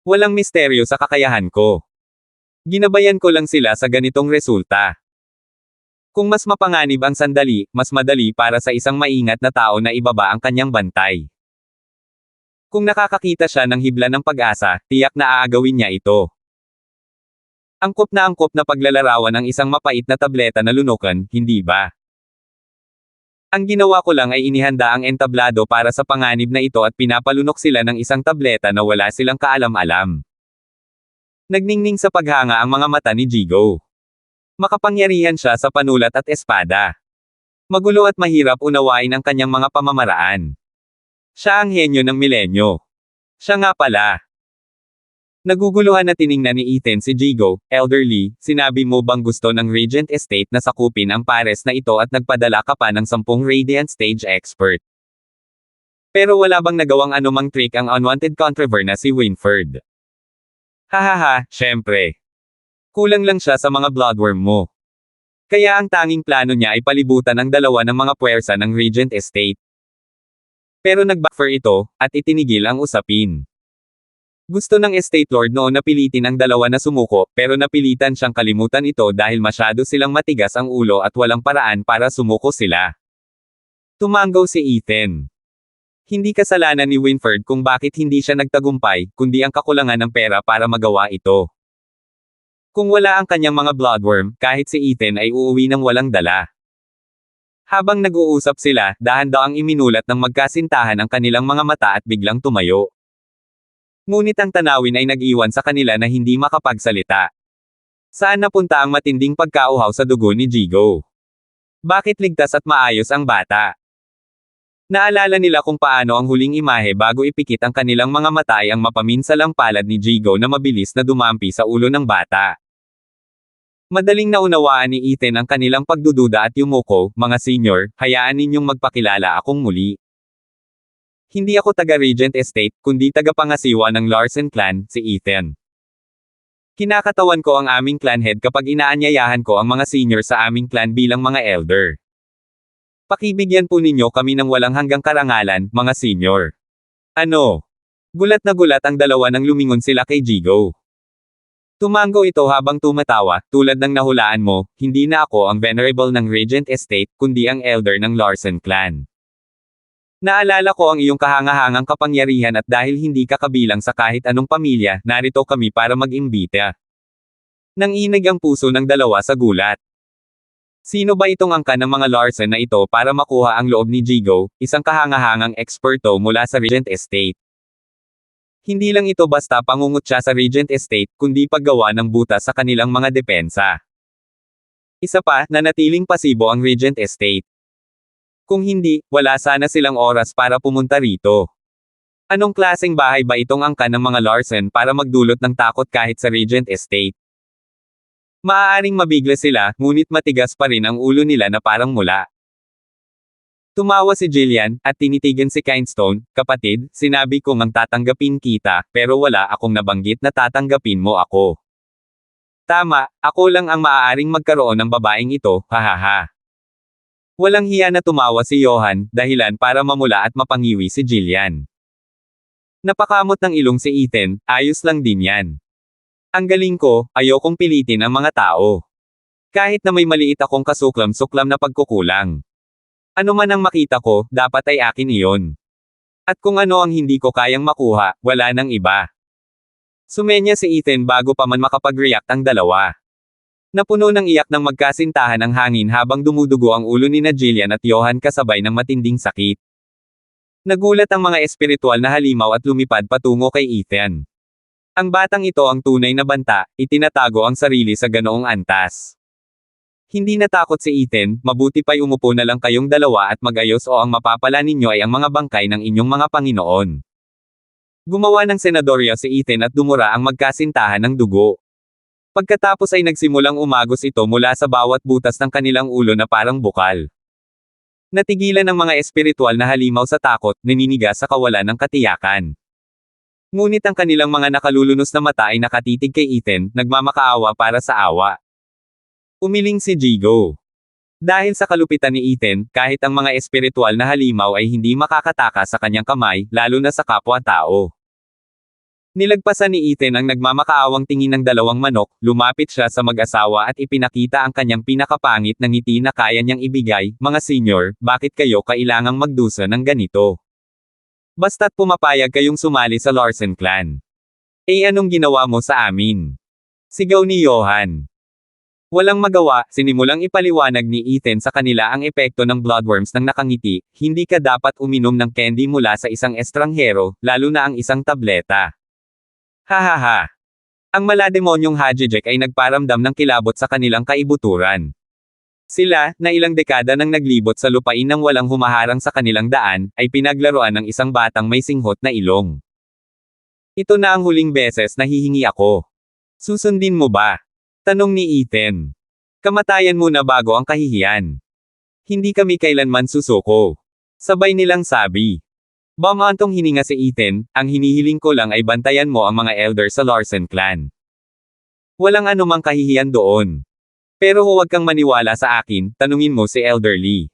Walang misteryo sa kakayahan ko. Ginabayan ko lang sila sa ganitong resulta. Kung mas mapanganib ang sandali, mas madali para sa isang maingat na tao na ibaba ang kanyang bantay. Kung nakakakita siya ng hibla ng pag-asa, tiyak na aagawin niya ito. Angkop na paglalarawan ng isang mapait na tableta na lunukan, hindi ba? Ang ginawa ko lang ay inihanda ang entablado para sa panganib na ito at pinapalunok sila ng isang tableta na wala silang kaalam-alam. Nagningning sa paghanga ang mga mata ni Jigo. Makapangyarihan siya sa panulat at espada. Magulo at mahirap unawain ang kanyang mga pamamaraan. Siya ang henyo ng milenyo. Siya nga pala. Naguguluhan na tiningnan ni Ethan si Jigo, elderly, sinabi mo bang gusto ng Radiant Estate na sakupin ang pares na ito at nagpadala ka pa ng 10 Radiant Stage Expert? Pero wala bang nagawang anumang trick ang unwanted controver na si Winford? Hahaha, syempre. Kulang lang siya sa mga bloodworm mo. Kaya ang tanging plano niya ay palibutan ang dalawa ng mga puwersa ng Regent Estate. Pero nag-backfire ito, at itinigil ang usapin. Gusto ng Estate Lord noon na pilitin ang dalawa na sumuko, pero napilitan siyang kalimutan ito dahil masyado silang matigas ang ulo at walang paraan para sumuko sila. Tumanggaw si Ethan. Hindi kasalanan ni Winford kung bakit hindi siya nagtagumpay, kundi ang kakulangan ng pera para magawa ito. Kung wala ang kanyang mga bloodworm, kahit si Ethan ay uuwi ng walang dala. Habang nag-uusap sila, dahan-daang iminulat ng magkasintahan ang kanilang mga mata at biglang tumayo. Ngunit ang tanawin ay nag-iwan sa kanila na hindi makapagsalita. Saan napunta ang matinding pagkauhaw sa dugo ni Jigo? Bakit ligtas at maayos ang bata? Naalala nila kung paano ang huling imahe bago ipikit ang kanilang mga mata ay ang mapaminsalang palad ni Jigo na mabilis na dumampi sa ulo ng bata. Madaling naunawaan ni Ethan ang kanilang pagdududa at yumuko, "Mga senior, hayaan ninyong magpakilala akong muli. Hindi ako taga-Regent Estate, kundi taga-pangasiwa ng Larsen clan," si Ethan. "Kinakatawan ko ang aming clan head kapag inaanyayahan ko ang mga senior sa aming clan bilang mga elder. Pakibigyan po ninyo kami ng walang hanggang karangalan, mga senior." Ano? Gulat na gulat ang dalawa nang lumingon sila kay Jigo. Tumango ito habang tumatawa, "Tulad ng nahulaan mo, hindi na ako ang venerable ng Regent Estate, kundi ang elder ng Larsen clan. Naalala ko ang iyong kahangahangang kapangyarihan at dahil hindi ka kabilang sa kahit anong pamilya, narito kami para mag-imbita." Nanginig ang puso ng dalawa sa gulat. Sino ba itong angka ng mga Larsen na ito para makuha ang loob ni Jigo, isang kahangahangang eksperto mula sa Regent Estate? Hindi lang ito basta pangungutya sa Regent Estate, kundi paggawa ng butas sa kanilang mga depensa. Isa pa, nanatiling pasibo ang Regent Estate. Kung hindi, wala sana silang oras para pumunta rito. Anong klaseng bahay ba itong angka ng mga Larsen para magdulot ng takot kahit sa Regent Estate? Maaaring mabigla sila, ngunit matigas pa rin ang ulo nila na parang mula. Tumawa si Jillian, at tinitigan si Kindstone, "Kapatid, sinabi kong ang tatanggapin kita, pero wala akong nabanggit na tatanggapin mo ako. Tama, ako lang ang maaaring magkaroon ng babaeng ito, hahaha." Walang hiya na tumawa si Johan, dahilan para mamula at mapangiwi si Jillian. Napakamot ng ilong si Ethan, "Ayos lang din yan. Ang galing ko, ayokong pilitin ang mga tao. Kahit na may maliit akong kasuklam-suklam na pagkukulang. Ano man ang makita ko, dapat ay akin iyon. At kung ano ang hindi ko kayang makuha, wala nang iba." Sumenya si Ethan bago pa man makapag-react ang dalawa. Napuno ng iyak ng magkasintahan ang hangin habang dumudugo ang ulo ni Jillian at Johan kasabay ng matinding sakit. Nagulat ang mga espiritual na halimaw at lumipad patungo kay Ethan. Ang batang ito ang tunay na banta, itinatago ang sarili sa ganoong antas. Hindi natakot si Ethan, "Mabuti pa'y umupo na lang kayong dalawa at mag-ayos o ang mapapala ninyo ay ang mga bangkay ng inyong mga Panginoon." Gumawa ng senadorya si Ethan at dumura ang magkasintahan ng dugo. Pagkatapos ay nagsimulang umagos ito mula sa bawat butas ng kanilang ulo na parang bukal. Natigilan ng mga espiritual na halimaw sa takot, naninigas sa kawalan ng katiyakan. Ngunit ang kanilang mga nakalulunos na mata ay nakatitig kay Ethan, nagmamakaawa para sa awa. Umiling si Jigo. Dahil sa kalupitan ni Ethan, kahit ang mga espiritual na halimaw ay hindi makakataka sa kanyang kamay, lalo na sa kapwa-tao. Nilagpasan ni Ethan ang nagmamakaawang tingin ng dalawang manok, lumapit siya sa mag-asawa at ipinakita ang kanyang pinakapangit na ngiti na kaya niyang ibigay, "Mga senior, bakit kayo kailangang magdusa ng ganito? Basta't pumapayag kayong sumali sa Larsen clan. Eh anong ginawa mo sa amin?" Sigaw ni Johan. Walang magawa, sinimulang ipaliwanag ni Ethan sa kanila ang epekto ng bloodworms ng nakangiti, "Hindi ka dapat uminom ng candy mula sa isang estranghero, lalo na ang isang tableta." Hahaha. Ang malademonyong Hajijek ay nagparamdam ng kilabot sa kanilang kaibuturan. Sila, na ilang dekada nang naglibot sa lupain ng walang humaharang sa kanilang daan, ay pinaglaruan ng isang batang may singhot na ilong. "Ito na ang huling beses na hihingi ako. Susundin mo ba?" Tanong ni Ethan. "Kamatayan muna bago ang kahihiyan. Hindi kami kailanman susuko." Sabay nilang sabi. Bumantong hininga si Ethan, ang hinihiling ko lang ay bantayan mo ang mga elder sa Larsen clan. Walang anumang kahihiyan doon. Pero huwag kang maniwala sa akin, tanungin mo si Elder Lee.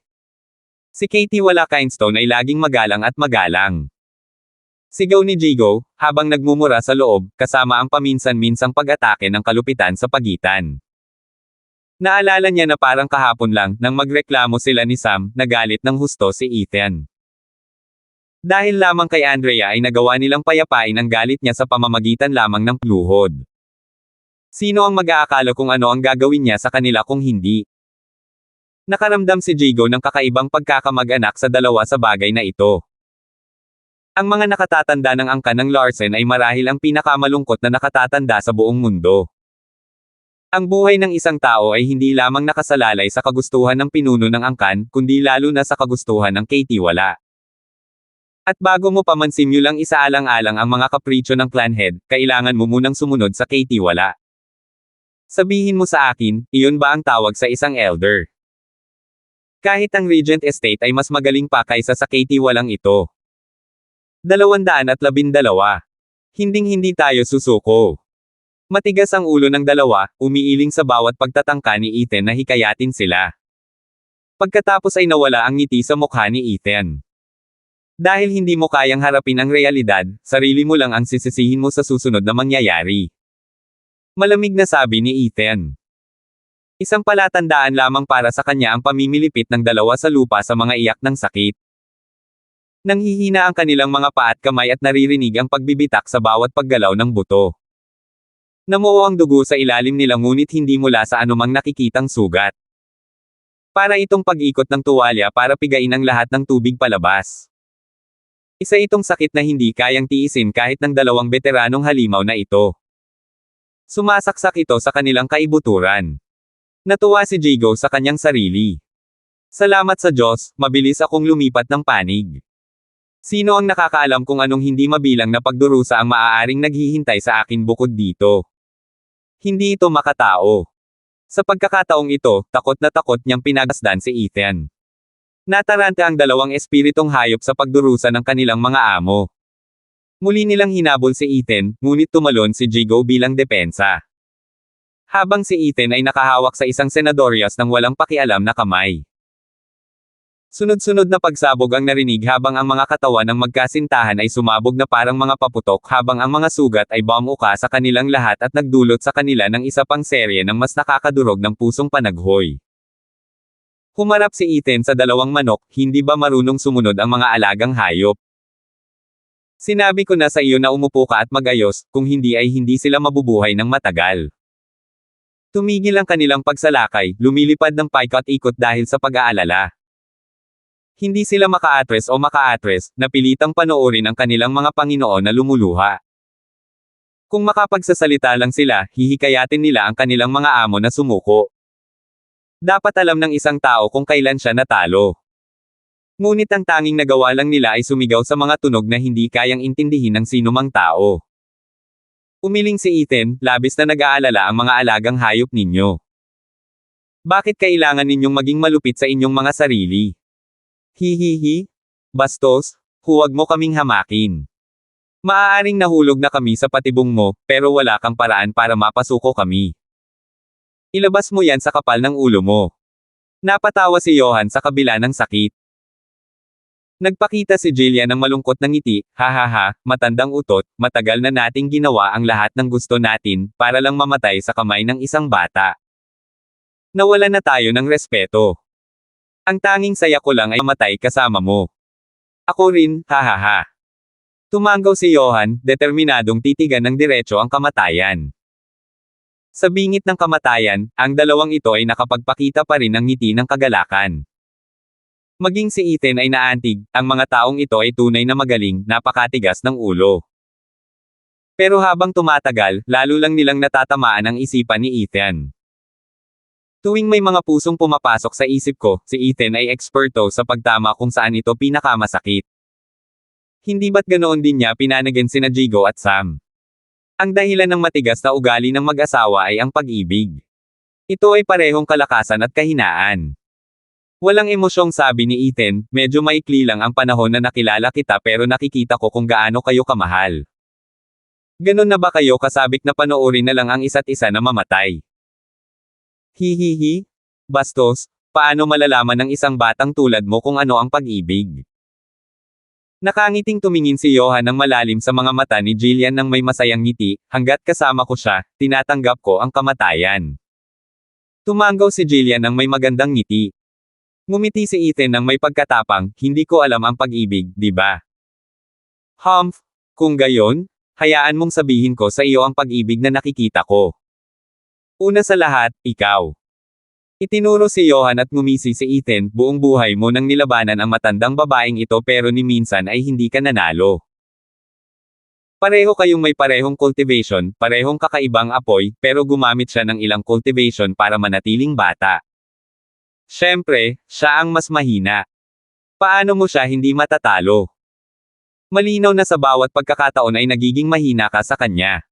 Si Katie Wala-Kindstone ay laging magalang at magalang. Sigaw ni Jigo, habang nagmumura sa loob, kasama ang paminsan-minsang pag-atake ng kalupitan sa pagitan. Naalala niya na parang kahapon lang, nang magreklamo sila ni Sam, nagalit ng husto si Ethan. Dahil lamang kay Andrea ay nagawa nilang payapain ang galit niya sa pamamagitan lamang ng luhod. Sino ang mag-aakala kung ano ang gagawin niya sa kanila kung hindi? Nakaramdam si Jigo ng kakaibang pagkakamag-anak sa dalawa sa bagay na ito. Ang mga nakatatanda ng angkan ng Larsen ay marahil ang pinakamalungkot na nakatatanda sa buong mundo. Ang buhay ng isang tao ay hindi lamang nakasalalay sa kagustuhan ng pinuno ng angkan, kundi lalo na sa kagustuhan ng Katie Wala. At bago mo pa man simulang isaalang-alang ang mga kapritsyo ng clan head, kailangan mo munang sumunod sa Katie Wala. Sabihin mo sa akin, iyon ba ang tawag sa isang elder? Kahit ang Regent Estate ay mas magaling pa kaysa sa Katie Walang ito. 212. Hinding-hindi tayo susuko. Matigas ang ulo ng dalawa, umiiling sa bawat pagtatangka ni Ethan na hikayatin sila. Pagkatapos ay nawala ang ngiti sa mukha ni Ethan. Dahil hindi mo kayang harapin ang realidad, sarili mo lang ang sisisihin mo sa susunod na mangyayari. Malamig na sabi ni Ethan. Isang palatandaan lamang para sa kanya ang pamimilipit ng dalawa sa lupa sa mga iyak ng sakit. Nanghihina ang kanilang mga paa at kamay at naririnig ang pagbibitak sa bawat paggalaw ng buto. Namuo ang dugo sa ilalim nila ngunit hindi mula sa anumang nakikitang sugat. Para itong pag-ikot ng tuwalya para pigain ang lahat ng tubig palabas. Isa itong sakit na hindi kayang tiisin kahit ng dalawang veteranong halimaw na ito. Sumasaksak ito sa kanilang kaibuturan. Natuwa si Jigo sa kanyang sarili. Salamat sa Diyos, mabilis akong lumipat ng panig. Sino ang nakakaalam kung anong hindi mabilang na pagdurusa ang maaaring naghihintay sa akin bukod dito? Hindi ito makatao. Sa pagkakataong ito, takot na takot niyang pinagasdan si Ethan. Nataranta ang dalawang espiritong hayop sa pagdurusa ng kanilang mga amo. Muli nilang hinabol si Ethan, ngunit tumalon si Jigo bilang depensa. Habang si Ethan ay nakahawak sa isang senadorias ng walang pakialam na kamay. Sunod-sunod na pagsabog ang narinig habang ang mga katawan ng magkasintahan ay sumabog na parang mga paputok habang ang mga sugat ay bumuka sa kanilang lahat at nagdulot sa kanila ng isa pang serye ng mas nakakadurog ng pusong panaghoy. Humarap si Ethan sa dalawang manok, hindi ba marunong sumunod ang mga alagang hayop? Sinabi ko na sa iyo na umupo ka at magayos, kung hindi ay hindi sila mabubuhay ng matagal. Tumigil ang kanilang pagsalakay, lumilipad ng paikot-ikot dahil sa pag-aalala. Hindi sila makaatres o makaatres, napilitang panoorin ang kanilang mga Panginoon na lumuluha. Kung makapagsasalita lang sila, hihikayatin nila ang kanilang mga amo na sumuko. Dapat alam ng isang tao kung kailan siya natalo. Ngunit ang tanging nagawa lang nila ay sumigaw sa mga tunog na hindi kayang intindihin ng sinumang tao. Umiling si Ethan, labis na nag-aalala ang mga alagang hayop ninyo. Bakit kailangan ninyong maging malupit sa inyong mga sarili? Hihihi. Bastos, huwag mo kaming hamakin. Maaaring nahulog na kami sa patibong mo, pero wala kang paraan para mapasuko kami. Ilabas mo yan sa kapal ng ulo mo. Napatawa si Johan sa kabila ng sakit. Nagpakita si Jillian ng malungkot na ngiti, hahaha, matandang utot, matagal na nating ginawa ang lahat ng gusto natin, para lang mamatay sa kamay ng isang bata. Nawalan na tayo ng respeto. Ang tanging saya ko lang ay mamatay kasama mo. Ako rin, hahaha. Tumanggaw si Johan, determinadong titigan ng diretso ang kamatayan. Sa bingit ng kamatayan, ang dalawang ito ay nakapagpakita pa rin ng ngiti ng kagalakan. Maging si Ethan ay naantig, ang mga taong ito ay tunay na magaling, napakatigas ng ulo. Pero habang tumatagal, lalo lang nilang natatamaan ang isipan ni Ethan. Tuwing may mga pusong pumapasok sa isip ko, si Ethan ay eksperto sa pagtama kung saan ito pinakamasakit. Hindi ba't ganoon din niya pinanagan sina Jigo at Sam? Ang dahilan ng matigas na ugali ng mag-asawa ay ang pag-ibig. Ito ay parehong kalakasan at kahinaan. Walang emosyong sabi ni Ethan, medyo maikli lang ang panahon na nakilala kita pero nakikita ko kung gaano kayo kamahal. Ganon na ba kayo kasabik na panoorin na lang ang isa't isa na mamatay? Hihihi. Bastos, paano malalaman ng isang batang tulad mo kung ano ang pag-ibig? Nakangiting tumingin si Johan ng malalim sa mga mata ni Jillian ng may masayang ngiti, hanggat kasama ko siya, tinatanggap ko ang kamatayan. Tumanggaw si Jillian ng may magandang ngiti. Ngumiti si Ethan ng may pagkatapang, hindi ko alam ang pag-ibig, di ba? Humph, kung gayon, hayaan mong sabihin ko sa iyo ang pag-ibig na nakikita ko. Una sa lahat, ikaw. Itinuro si Johan at ngumisi si Ethan, buong buhay mo nang nilabanan ang matandang babaeng ito pero ni minsan ay hindi ka nanalo. Pareho kayong may parehong cultivation, parehong kakaibang apoy, pero gumamit siya ng ilang cultivation para manatiling bata. Siyempre, siya ang mas mahina. Paano mo siya hindi matatalo? Malinaw na sa bawat pagkakataon ay nagiging mahina ka sa kanya.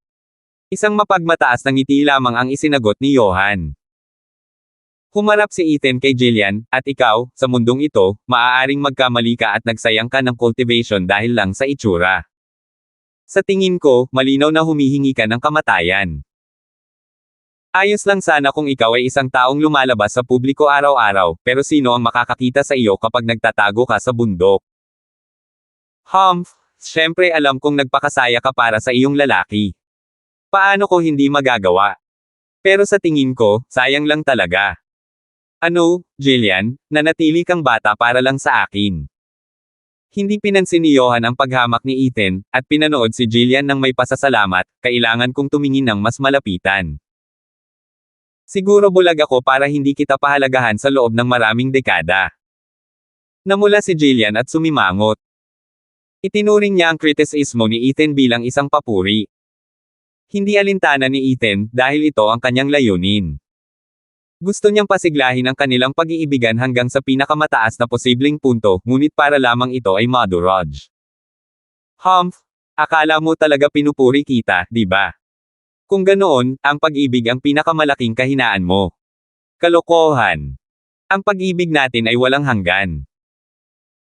Isang mapagmataas na ngiti lamang ang isinagot ni Johan. Humarap si Ethan kay Jillian, at ikaw, sa mundong ito, maaaring magkamali ka at nagsayang ka ng cultivation dahil lang sa itsura. Sa tingin ko, malinaw na humihingi ka ng kamatayan. Ayos lang sana kung ikaw ay isang taong lumalabas sa publiko araw-araw, pero sino ang makakakita sa iyo kapag nagtatago ka sa bundok? Humph, syempre alam kong nagpakasaya ka para sa iyong lalaki. Paano ko hindi magagawa? Pero sa tingin ko, sayang lang talaga. Ano, Jillian, nanatili kang bata para lang sa akin. Hindi pinansin ni Johan ang paghamak ni Ethan, at pinanood si Jillian ng may pasasalamat, kailangan kong tumingin ng mas malapitan. Siguro bulag ako para hindi kita pahalagahan sa loob ng maraming dekada. Namula si Jillian at sumimangot. Itinuring niya ang kritisismo ni Ethan bilang isang papuri. Hindi alintana ni Ethan, dahil ito ang kanyang layunin. Gusto niyang pasiglahin ang kanilang pag-iibigan hanggang sa pinakamataas na posibleng punto, ngunit para lamang ito ay madurage. Humph, akala mo talaga pinupuri kita, di ba? Kung ganoon, ang pag-ibig ang pinakamalaking kahinaan mo. Kalokohan. Ang pag-ibig natin ay walang hanggan.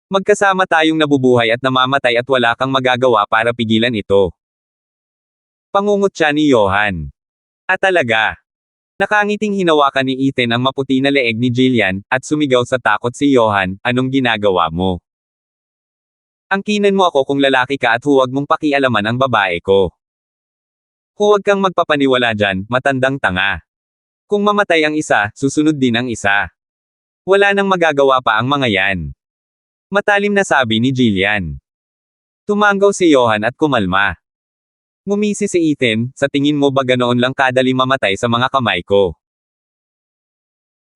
Magkasama tayong nabubuhay at namamatay at wala kang magagawa para pigilan ito. Pangungot siya ni Johan. At talaga. Nakangiting hinawakan ni Ethan ang maputi na leeg ni Jillian, at sumigaw sa takot si Johan, anong ginagawa mo? Angkinan mo ako kung lalaki ka at huwag mong pakialaman ang babae ko. Huwag kang magpapaniwala dyan, matandang tanga. Kung mamatay ang isa, susunod din ang isa. Wala nang magagawa pa ang mga yan. Matalim na sabi ni Jillian. Tumanggaw si Johan at kumalma. Ngumisi si Ethan, sa tingin mo ba ganoon lang kadali mamatay sa mga kamay ko?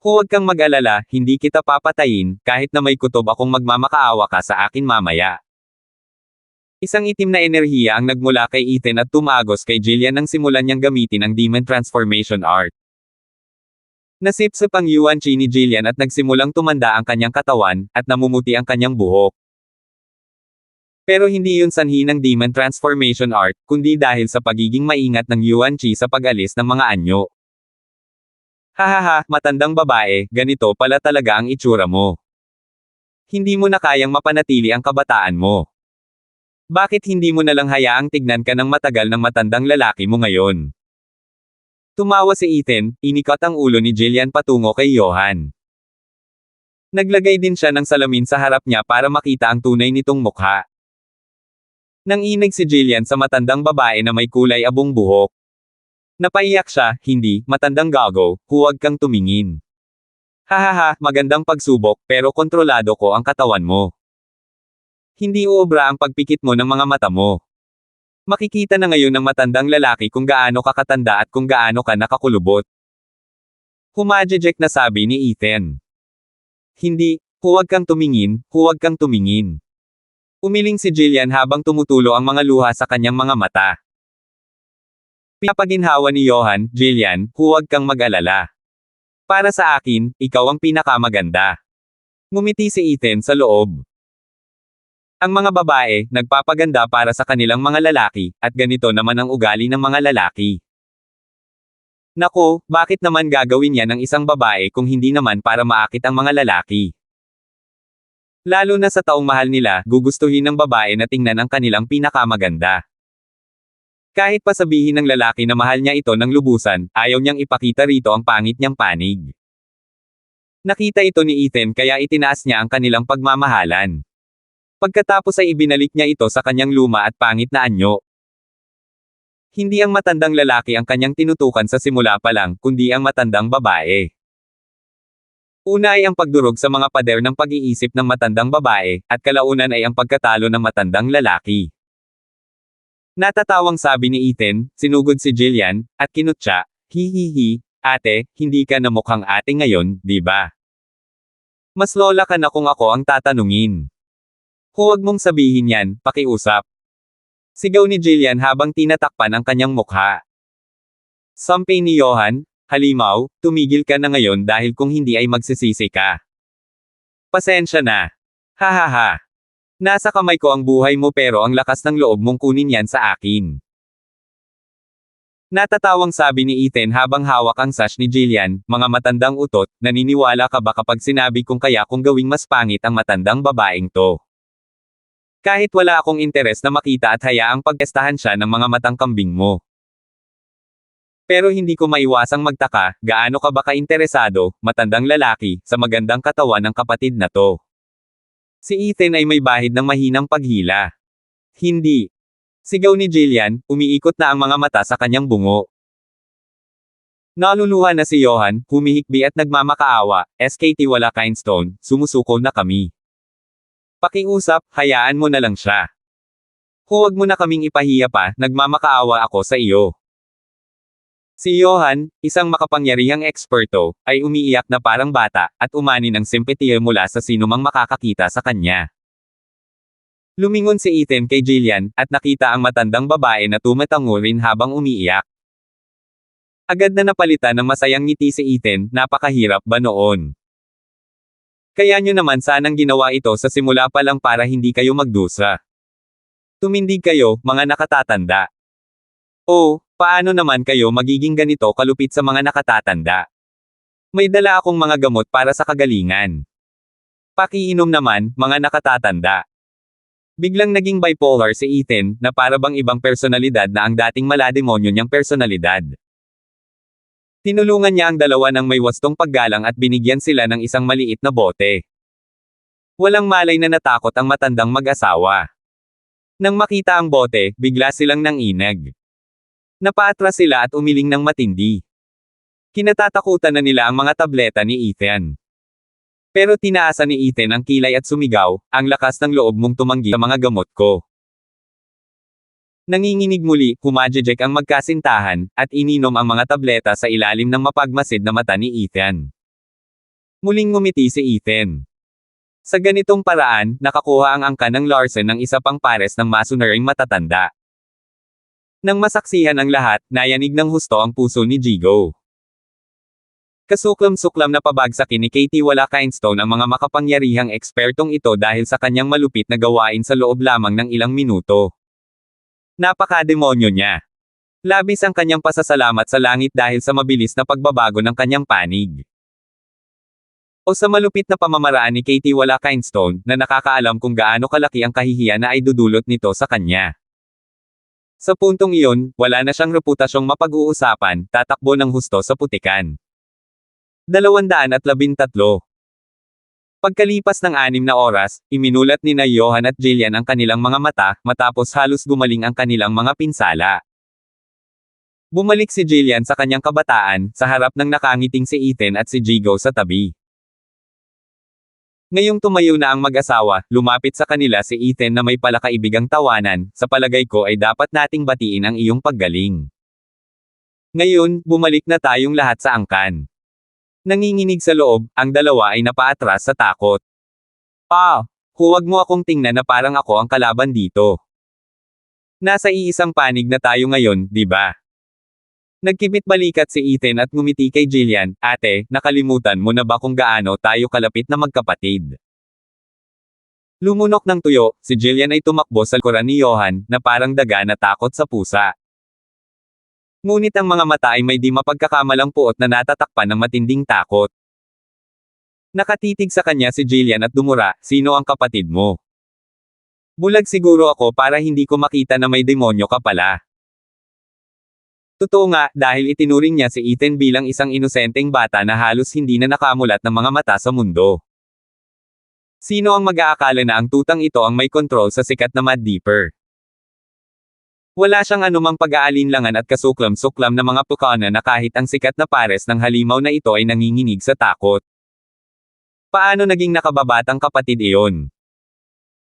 Huwag kang mag-alala, hindi kita papatayin, kahit na may kutob akong magmamakaawa ka sa akin mamaya. Isang itim na enerhiya ang nagmula kay Ethan at tumagos kay Jillian nang simulan niyang gamitin ang Demon Transformation Art. Nasipsip ang Yuan Chi ni Jillian at nagsimulang tumanda ang kanyang katawan, at namumuti ang kanyang buhok. Pero hindi yun sanhi ng Demon Transformation Art, kundi dahil sa pagiging maingat ng Yuan Chi sa pag-alis ng mga anyo. Hahaha, matandang babae, ganito pala talaga ang itsura mo. Hindi mo na kayang mapanatili ang kabataan mo. Bakit hindi mo na lang hayaang tignan ka ng matagal ng matandang lalaki mo ngayon? Tumawa si Ethan, inikot ang ulo ni Jillian patungo kay Johan. Naglagay din siya ng salamin sa harap niya para makita ang tunay nitong mukha. Nanginig si Jillian sa matandang babae na may kulay abong buhok. Napaiyak siya, hindi, matandang gago, huwag kang tumingin. Hahaha, magandang pagsubok, pero kontrolado ko ang katawan mo. Hindi uobra ang pagpikit mo ng mga mata mo. Makikita na ngayon ng matandang lalaki kung gaano ka katanda at kung gaano ka nakakulubot. Humajejek na sabi ni Ethan. Hindi, huwag kang tumingin, huwag kang tumingin. Umiling si Jillian habang tumutulo ang mga luha sa kanyang mga mata. Pinapaginhawa ni Johan, Jillian, huwag kang mag-alala. Para sa akin, ikaw ang pinakamaganda. Ngumiti si Ethan sa loob. Ang mga babae, nagpapaganda para sa kanilang mga lalaki, at ganito naman ang ugali ng mga lalaki. Nako, bakit naman gagawin yan ng isang babae kung hindi naman para maakit ang mga lalaki? Lalo na sa taong mahal nila, gugustuhin ng babae na tingnan ang kanilang pinakamaganda. Kahit pa sabihin ng lalaki na mahal niya ito ng lubusan, ayaw niyang ipakita rito ang pangit niyang panig. Nakita ito ni Ethan kaya itinaas niya ang kanilang pagmamahalan. Pagkatapos ay ibinalik niya ito sa kanyang luma at pangit na anyo. Hindi ang matandang lalaki ang kanyang tinutukan sa simula pa lang, kundi ang matandang babae. Una ay ang pagdurog sa mga pader ng pag-iisip ng matandang babae, at kalaunan ay ang pagkatalo ng matandang lalaki. Natatawang sabi ni Ethan, sinugod si Jillian, at kinutya, hihihi, ate, hindi ka na mukhang ate ngayon, di ba? Mas lola ka na kung ako ang tatanungin. Huwag mong sabihin yan, pakiusap. Sigaw ni Jillian habang tinatakpan ang kanyang mukha. Sampay ni Johan, halimaw, tumigil ka na ngayon dahil kung hindi ay magsisisi ka. Pasensya na. Hahaha. Nasa kamay ko ang buhay mo pero ang lakas ng loob mong kunin yan sa akin. Natatawang sabi ni Ethan habang hawak ang sash ni Jillian, mga matandang utot, naniniwala ka ba kapag sinabi kong kaya kong gawing mas pangit ang matandang babaeng to? Kahit wala akong interes na makita at hayaang pagtestahan siya ng mga matang kambing mo. Pero hindi ko maiwasang magtaka, gaano ka ba kainteresado, matandang lalaki, sa magandang katawan ng kapatid na to? Si Ethan ay may bahid ng mahinang paghila. Hindi. Sigaw ni Jillian, umiikot na ang mga mata sa kanyang bungo. Naluluha na si Johan, humihikbi at nagmamakaawa, SKT wala Kindstone, sumusuko na kami. Pakiusap, hayaan mo na lang siya. Huwag mo na kaming ipahiya pa, nagmamakaawa ako sa iyo. Si Johan, isang makapangyarihang eksperto, ay umiiyak na parang bata, at umani ng simpatiya mula sa sinumang makakakita sa kanya. Lumingon si Ethan kay Jillian, at nakita ang matandang babae na tumatango rin habang umiiyak. Agad na napalitan ng masayang ngiti si Ethan, napakahirap ba noon? Kaya nyo naman sanang ginawa ito sa simula pa lang para hindi kayo magdusa. Tumindig kayo, mga nakatatanda. Oh, paano naman kayo magiging ganito kalupit sa mga nakatatanda? May dala akong mga gamot para sa kagalingan. Pakiinom naman, mga nakatatanda. Biglang naging bipolar si Ethan, na para bang ibang personalidad na ang dating malademonyo niyang personalidad. Tinulungan niya ang dalawa ng may wastong paggalang at binigyan sila ng isang maliit na bote. Walang malay na natakot ang matandang mag-asawa. Nang makita ang bote, bigla silang nanginag. Napaatras sila at umiling ng matindi. Kinatatakutan na nila ang mga tableta ni Ethan. Pero tinaasan ni Ethan ang kilay at sumigaw, ang lakas ng loob mong tumanggi sa mga gamot ko. Nanginginig muli, humajejek ang magkasintahan, at ininom ang mga tableta sa ilalim ng mapagmasid na mata ni Ethan. Muling ngumiti si Ethan. Sa ganitong paraan, nakakuha ang angka ng Larsen ng isa pang pares ng masunuring matatanda. Nang masaksihan ang lahat, nayanig ng husto ang puso ni Jigo. Kasuklam-suklam na pabagsakin ni Katie wala Kindstone ang mga makapangyarihang ekspertong ito dahil sa kanyang malupit na gawain sa loob lamang ng ilang minuto. Napaka-demonyo niya. Labis ang kanyang pasasalamat sa langit dahil sa mabilis na pagbabago ng kanyang panig. O sa malupit na pamamaraan ni Katie wala Kindstone, na nakakaalam kung gaano kalaki ang kahihiyan na ay dudulot nito sa kanya. Sa puntong iyon, wala na siyang reputasyong mapag-uusapan, tatakbo ng husto sa putikan. 213. Pagkalipas ng 6 na oras, iminulat ni na Johan at Jillian ang kanilang mga mata, matapos halos gumaling ang kanilang mga pinsala. Bumalik si Jillian sa kanyang kabataan, sa harap ng nakangiting si Ethan at si Jigo sa tabi. Ngayong tumayo na ang mag-asawa, lumapit sa kanila si Ethan na may palakaibigang tawanan, sa palagay ko ay dapat nating batiin ang iyong paggaling. Ngayon, bumalik na tayong lahat sa angkan. Nanginginig sa loob, ang dalawa ay napaatras sa takot. Huwag mo akong tingnan na parang ako ang kalaban dito. Nasa iisang panig na tayo ngayon, di ba? Nagkibit balikat si Ethan at ngumiti kay Jillian, ate, nakalimutan mo na ba kung gaano tayo kalapit na magkapatid? Lumunok ng tuyo, si Jillian ay tumakbo sa likuran ni Johan, na parang daga na takot sa pusa. Ngunit ang mga mata ay may di mapagkakamalang puot na natatakpan ng matinding takot. Nakatitig sa kanya si Jillian at dumura, "Sino ang kapatid mo?" "Bulag siguro ako para hindi ko makita na may demonyo ka pala." Totoo nga, dahil itinuring niya si Ethan bilang isang inosenteng bata na halos hindi na nakamulat ng mga mata sa mundo. Sino ang mag-aakala na ang tutang ito ang may kontrol sa sikat na Mad Dipper? Wala siyang anumang pag-aalinlangan at kasuklam-suklam na mga pukana na kahit ang sikat na pares ng halimaw na ito ay nanginginig sa takot. Paano naging nakababatang kapatid iyon?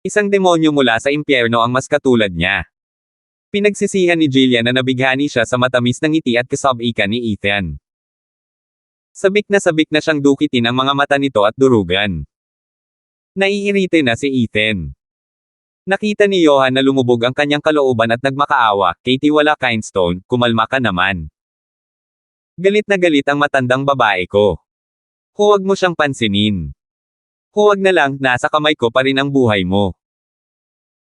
Isang demonyo mula sa impyerno ang mas katulad niya. Pinagsisihan ni Jillian na nabighani siya sa matamis na ngiti at kasab-ikan ni Ethan. Sabik na siyang dukitin ang mga mata nito at durugan. Naiirite na si Ethan. Nakita ni Johan na lumubog ang kanyang kalooban at nagmakaawa, "Katie wala Kindstone, kumalma ka naman. Galit na galit ang matandang babae ko. Huwag mo siyang pansinin. Huwag na lang, nasa kamay ko pa rin ang buhay mo.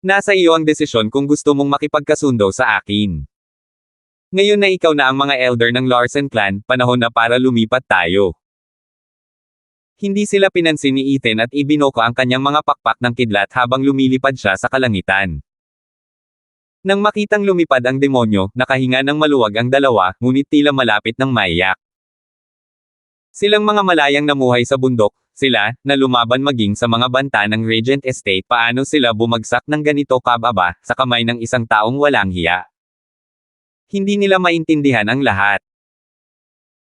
Nasa iyo ang desisyon kung gusto mong makipagkasundo sa akin. Ngayon na ikaw na ang mga elder ng Larsen clan, panahon na para lumipat tayo." Hindi sila pinansin ni Ethan at ibinoka ang kanyang mga pakpak ng kidlat habang lumilipad siya sa kalangitan. Nang makitang lumipad ang demonyo, nakahinga ng maluwag ang dalawa, ngunit tila malapit ng maiyak. Silang mga malayang namuhay sa bundok, sila, na lumaban maging sa mga banta ng Regent Estate. Paano sila bumagsak ng ganito kababa, sa kamay ng isang taong walang hiya? Hindi nila maintindihan ang lahat.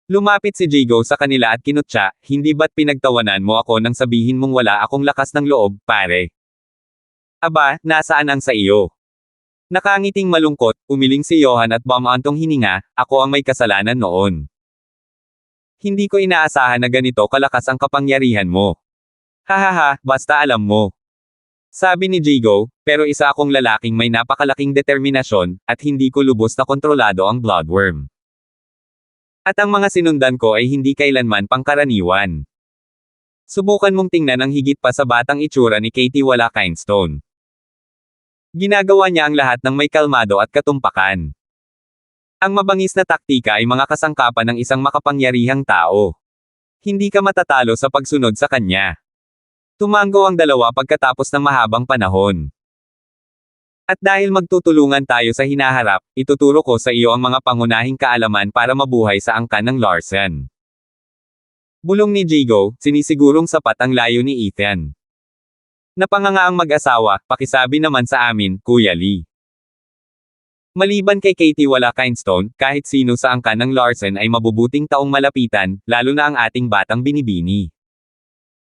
Lumapit si Jigo sa kanila at kinutya, "Hindi ba't pinagtawanan mo ako nang sabihin mong wala akong lakas ng loob, pare? Aba, nasaan ang sa iyo?" Nakangiting malungkot, umiling si Johan at bumantong hininga, "Ako ang may kasalanan noon. Hindi ko inaasahan na ganito kalakas ang kapangyarihan mo. Hahaha, basta alam mo." Sabi ni Jigo, "Pero isa akong lalaking may napakalaking determinasyon, at hindi ko lubos na kontrolado ang bloodworm. At ang mga sinundan ko ay hindi kailanman pangkaraniwan. Subukan mong tingnan ang higit pa sa batang itsura ni Katie wala Kindstone. Ginagawa niya ang lahat ng may kalmado at katumpakan. Ang mabangis na taktika ay mga kasangkapan ng isang makapangyarihang tao. Hindi ka matatalo sa pagsunod sa kanya." Tumango ang dalawa pagkatapos ng mahabang panahon. "At dahil magtutulungan tayo sa hinaharap, ituturo ko sa iyo ang mga pangunahing kaalaman para mabuhay sa angkan ng Larsen." Bulong ni Jigo, sinisigurong sapat ang layo ni Ethan. "Napanganga ang mag-asawa, pakisabi naman sa amin, Kuya Lee. Maliban kay Katie wala Kindstone, kahit sino sa angkan ng Larsen ay mabubuting taong malapitan, lalo na ang ating batang binibini.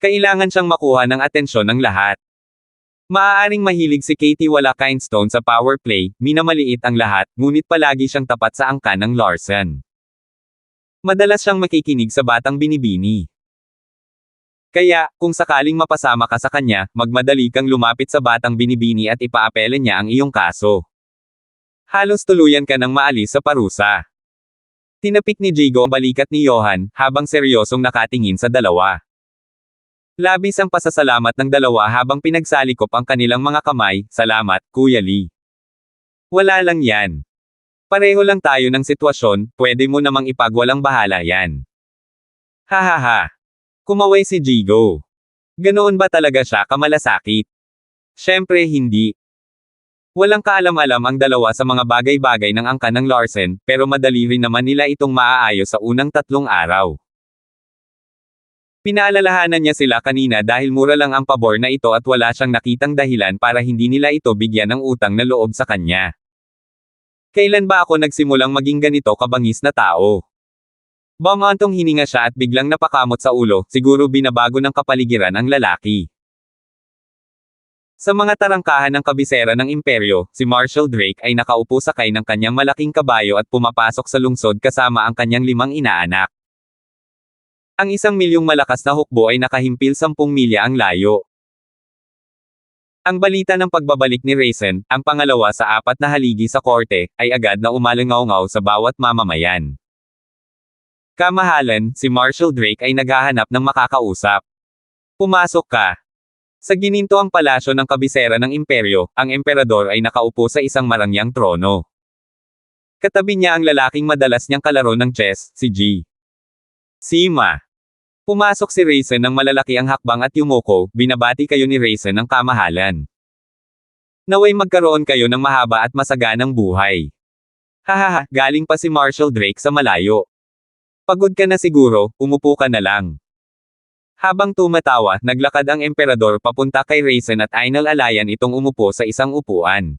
Kailangan siyang makuha ng atensyon ng lahat. Maaaring mahilig si Katie wala Kindstone sa power play, minamaliit ang lahat, ngunit palagi siyang tapat sa angkan ng Larsen. Madalas siyang makikinig sa batang binibini. Kaya, kung sakaling mapasama ka sa kanya, magmadali kang lumapit sa batang binibini at ipaapela niya ang iyong kaso. Halos tuluyan ka nang maalis sa parusa." Tinapik ni Jigo ang balikat ni Johan, habang seryosong nakatingin sa dalawa. Labis ang pasasalamat ng dalawa habang pinagsalikop ang kanilang mga kamay, "Salamat, Kuya Lee. Wala lang yan. Pareho lang tayo ng sitwasyon, pwede mo namang ipagwalang bahala yan." Hahaha. Kumaway si Jigo. Ganoon ba talaga siya kamalasakit? Siyempre hindi. Walang kaalam-alam ang dalawa sa mga bagay-bagay ng angkan ng Larsen, pero madali rin naman nila itong maaayos sa unang 3 araw. Pinaalalahanan niya sila kanina dahil mura lang ang pabor na ito at wala siyang nakitang dahilan para hindi nila ito bigyan ng utang na loob sa kanya. "Kailan ba ako nagsimulang maging ganito kabangis na tao?" Bumantong hininga siya at biglang napakamot sa ulo, siguro binabago ng kapaligiran ang lalaki. Sa mga tarangkahan ng kabisera ng imperyo, si Marshal Drake ay nakaupo sakay ng kanyang malaking kabayo at pumapasok sa lungsod kasama ang kanyang 5 inaanak. Ang 1 milyong malakas na hukbo ay nakahimpil 10 milya ang layo. Ang balita ng pagbabalik ni Raisin, ang pangalawa sa 4 na haligi sa korte, ay agad na umalingaw-ngaw sa bawat mamamayan. "Kamahalan, si Marshal Drake ay naghahanap ng makakausap. Pumasok ka." Sa ginintoang palasyo ng kabisera ng imperyo, ang emperador ay nakaupo sa isang marangyang trono. Katabi niya ang lalaking madalas niyang kalaro ng chess, si G. Sima. Pumasok si Raisin ng malalaki ang hakbang at yumuko, binabati kayo ni Raisin ng kamahalan. Naway magkaroon kayo ng mahaba at masaganang buhay. Hahaha, galing pa si Marshall Drake sa malayo. Pagod ka na siguro, umupo ka na lang. Habang tumatawa, naglakad ang emperador papunta kay Raisin at inalalayan itong umupo sa isang upuan.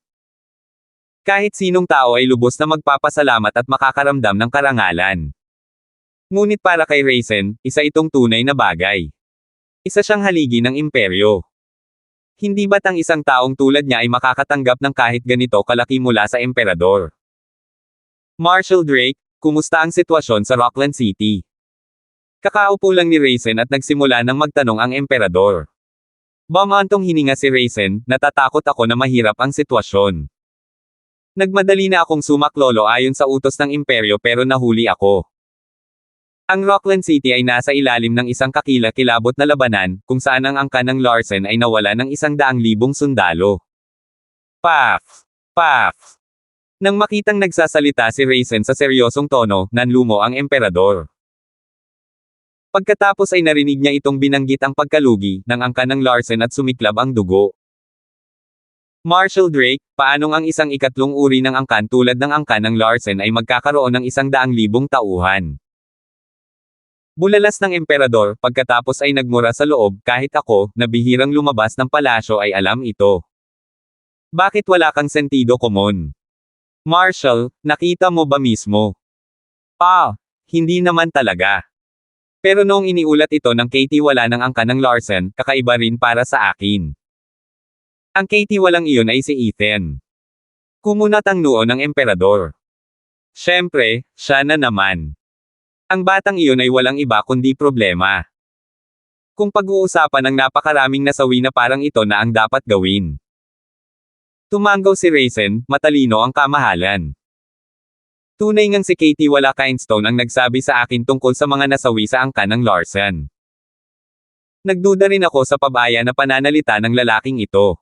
Kahit sinong tao ay lubos na magpapasalamat at makakaramdam ng karangalan. Ngunit para kay Raisin, isa itong tunay na bagay. Isa siyang haligi ng imperyo. Hindi ba't ang isang taong tulad niya ay makakatanggap ng kahit ganito kalaki mula sa emperador? Marshall Drake, kumusta ang sitwasyon sa Rockland City? Kakaupo lang ni Raisin at nagsimula ng magtanong ang emperador. Bumantong hininga si Raisin, natatakot ako na mahirap ang sitwasyon. Nagmadali na akong sumaklolo ayon sa utos ng imperyo pero nahuli ako. Ang Rockland City ay nasa ilalim ng isang kakilakilabot na labanan, kung saan ang angka ng Larsen ay nawala ng 100,000 sundalo. Paf! Paf! Nang makitang nagsasalita si Raisin sa seryosong tono, nanlumo ang emperador. Pagkatapos ay narinig niya itong binanggit ang pagkalugi ng angka ng Larsen at sumiklab ang dugo. Marshall Drake, paanong ang isang ikatlong uri ng angkan tulad ng angka ng Larsen ay magkakaroon ng 100,000 tauhan? Bulalas ng emperador, pagkatapos ay nagmura sa loob, kahit ako, na bihirang lumabas ng palasyo ay alam ito. Bakit wala kang sentido komon? Marshall, nakita mo ba mismo? Hindi naman talaga. Pero noong iniulat ito ng Katie wala ng angka ng Larsen, kakaiba rin para sa akin. Ang Katie walang iyon ay si Ethan. Kumunat ang noo ng emperador. Siyempre, siya na naman. Ang batang iyon ay walang iba kundi problema. Kung pag-uusapan ng napakaraming nasawi na parang ito na ang dapat gawin. Tumanggaw si Raisin, matalino ang kamahalan. Tunay ngang si Katie wala Kindstone ang nagsabi sa akin tungkol sa mga nasawi sa angka ng Larsen. Nagduda rin ako sa pabaya na pananalita ng lalaking ito.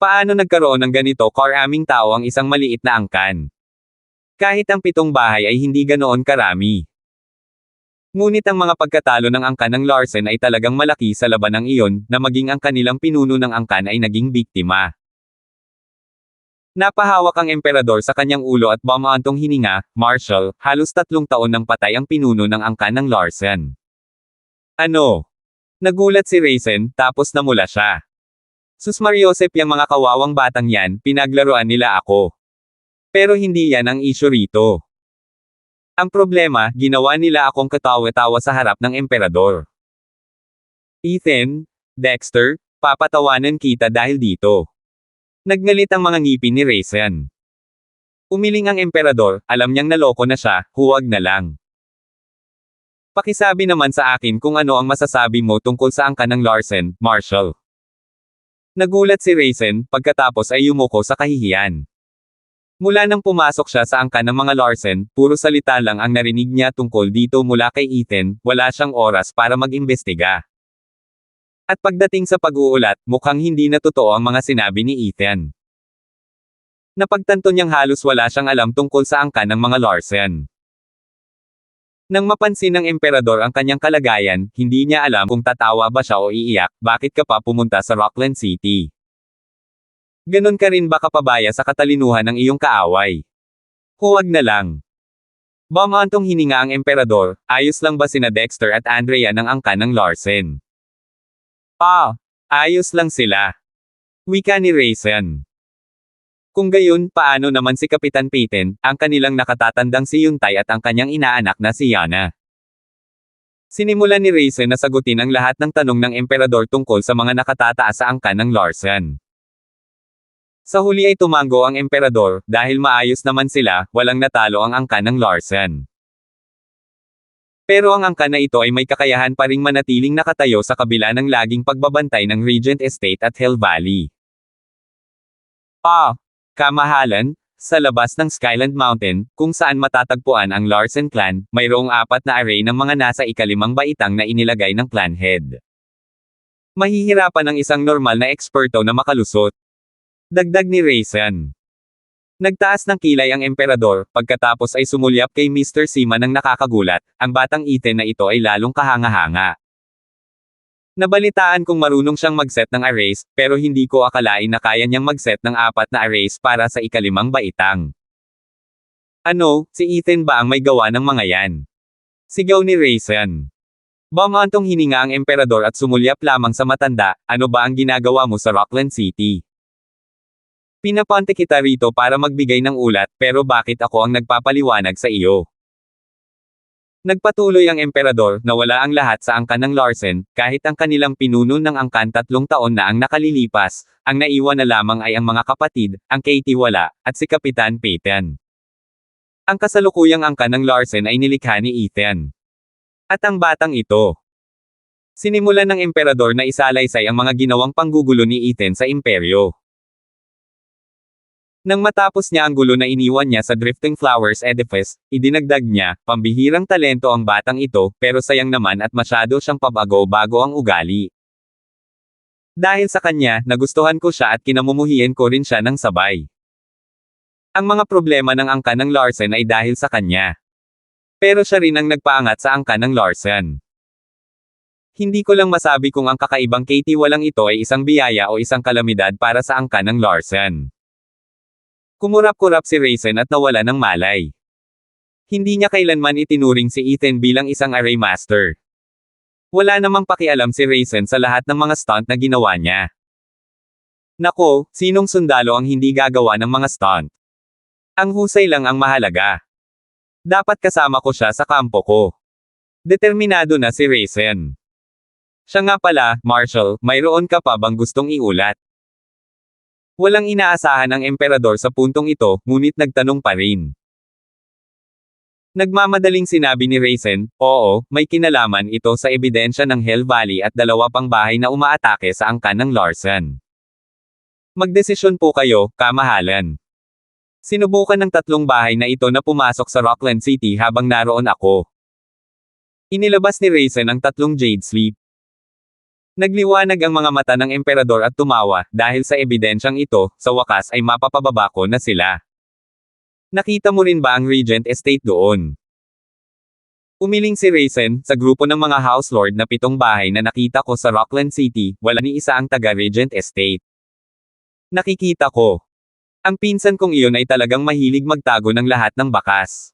Paano nagkaroon ng ganito karaming tao ang isang maliit na angkan? Kahit ang 7 bahay ay hindi ganoon karami. Ngunit ang mga pagkatalo ng angkan ng Larsen ay talagang malaki sa labanang iyon, na maging ang kanilang pinuno ng angkan ay naging biktima. Napahawak ang emperador sa kanyang ulo at bumantong hininga, Marshall, halos 3 taon nang patay ang pinuno ng angkan ng Larsen. Ano? Nagulat si Raisin, tapos namula siya. Sus Mariosep yang mga kawawang batang yan, pinaglaruan nila ako. Pero hindi yan ang issue rito. Ang problema, ginawa nila akong katawa-tawa sa harap ng emperador. Ethan, Dexter, papatawanan kita dahil dito. Nagngalit ang mga ngipin ni Raisin. Umiling ang emperador, alam niyang naloko na siya, huwag na lang. Pakisabi naman sa akin kung ano ang masasabi mo tungkol sa angka ng Larsen, Marshall. Nagulat si Raisin, pagkatapos ay yumuko sa kahihiyan. Mula nang pumasok siya sa angka ng mga Larsen, puro salita lang ang narinig niya tungkol dito mula kay Ethan, wala siyang oras para mag-imbestiga. At pagdating sa pag-uulat, mukhang hindi na totoo ang mga sinabi ni Ethan. Napagtanto niyang halos wala siyang alam tungkol sa angka ng mga Larsen. Nang mapansin ng emperador ang kanyang kalagayan, hindi niya alam kung tatawa ba siya o iiyak, bakit ka pa pumunta sa Rockland City? Ganon ka rin ba kapabaya sa katalinuhan ng iyong kaaway? Huwag na lang. Bumantong hininga ang emperador, ayos lang ba sina Dexter at Andrea ng angka ng Larsen? Ayos lang sila. Wika ni Raisin. Kung gayon, paano naman si Kapitan Peyton, ang kanilang nakatatandang si Yuntay at ang kanyang inaanak na si Yana? Sinimulan ni Raisin na sagutin ang lahat ng tanong ng emperador tungkol sa mga nakatataas sa angka ng Larsen. Sa huli ay tumango ang emperador, dahil maayos naman sila, walang natalo ang angka ng Larsen. Pero ang angka na ito ay may kakayahan pa ring manatiling nakatayo sa kabila ng laging pagbabantay ng Regent Estate at Hell Valley. Kamahalan, sa labas ng Skyland Mountain, kung saan matatagpuan ang Larsen clan, mayroong 4 na array ng mga nasa ika-5 baitang na inilagay ng clan head. Mahihirapan ang isang normal na eksperto na makalusot. Dagdag ni Raisin. Nagtaas ng kilay ang emperador, pagkatapos ay sumulyap kay Mr. Sima ng nakakagulat, ang batang Ethan na ito ay lalong kahanga-hanga. Nabalitaan kong marunong siyang mag-set ng arrays, pero hindi ko akalain na kaya niyang mag-set ng 4 na arrays para sa ikalimang baitang. Ano, si Ethan ba ang may gawa ng mga yan? Sigaw ni Raisin. Bumantong hininga ang emperador at sumulyap lamang sa matanda, ano ba ang ginagawa mo sa Rockland City? Pinapunta kita rito para magbigay ng ulat, pero bakit ako ang nagpapaliwanag sa iyo? Nagpatuloy ang emperador na wala ang lahat sa angkan ng Larsen, kahit ang kanilang pinuno ng angkan 3 taon na ang nakalilipas, ang naiwan na lamang ay ang mga kapatid, ang Katie wala, at si Kapitan Peyton. Ang kasalukuyang angkan ng Larsen ay nilikha ni Ethan. At ang batang ito. Sinimulan ng emperador na isalaysay ang mga ginawang panggugulo ni Ethan sa imperyo. Nang matapos niya ang gulo na iniwan niya sa Drifting Flowers edifice, idinagdag niya, pambihirang talento ang batang ito, pero sayang naman at masyado siyang pabago-bago ang ugali. Dahil sa kanya, nagustuhan ko siya at kinamumuhian ko rin siya ng sabay. Ang mga problema ng angkan ng Larsen ay dahil sa kanya. Pero siya rin ang nagpaangat sa angkan ng Larsen. Hindi ko lang masabi kung ang kakaibang Katie walang ito ay isang biyaya o isang kalamidad para sa angkan ng Larsen. Kumurap-kurap si Raisin at nawala ng malay. Hindi niya kailanman itinuring si Ethan bilang isang array master. Wala namang pakialam si Raisin sa lahat ng mga stunt na ginawa niya. Nako, sinong sundalo ang hindi gagawa ng mga stunt? Ang husay lang ang mahalaga. Dapat kasama ko siya sa kampo ko. Determinado na si Raisin. Siya nga pala, Marshall, mayroon ka pa bang gustong iulat? Walang inaasahan ang emperador sa puntong ito, ngunit nagtanong pa rin. Nagmamadaling sinabi ni Raisin, oo, may kinalaman ito sa ebidensya ng Hell Valley at 2 pang bahay na umaatake sa angkan ng Larsen. Magdesisyon po kayo, kamahalan. Sinubukan ng 3 bahay na ito na pumasok sa Rockland City habang naroon ako. Inilabas ni Raisin ang 3 Jade Sleep. Nagliwanag ang mga mata ng emperador at tumawa, dahil sa ebidensyang ito, sa wakas ay mapapababa ko na sila. Nakita mo rin ba ang Regent Estate doon? Umiling si Raisin, sa grupo ng mga House Lord na 7 bahay na nakita ko sa Rockland City, wala ni isa ang taga-Regent Estate. Nakikita ko. Ang pinsan kong iyon ay talagang mahilig magtago ng lahat ng bakas.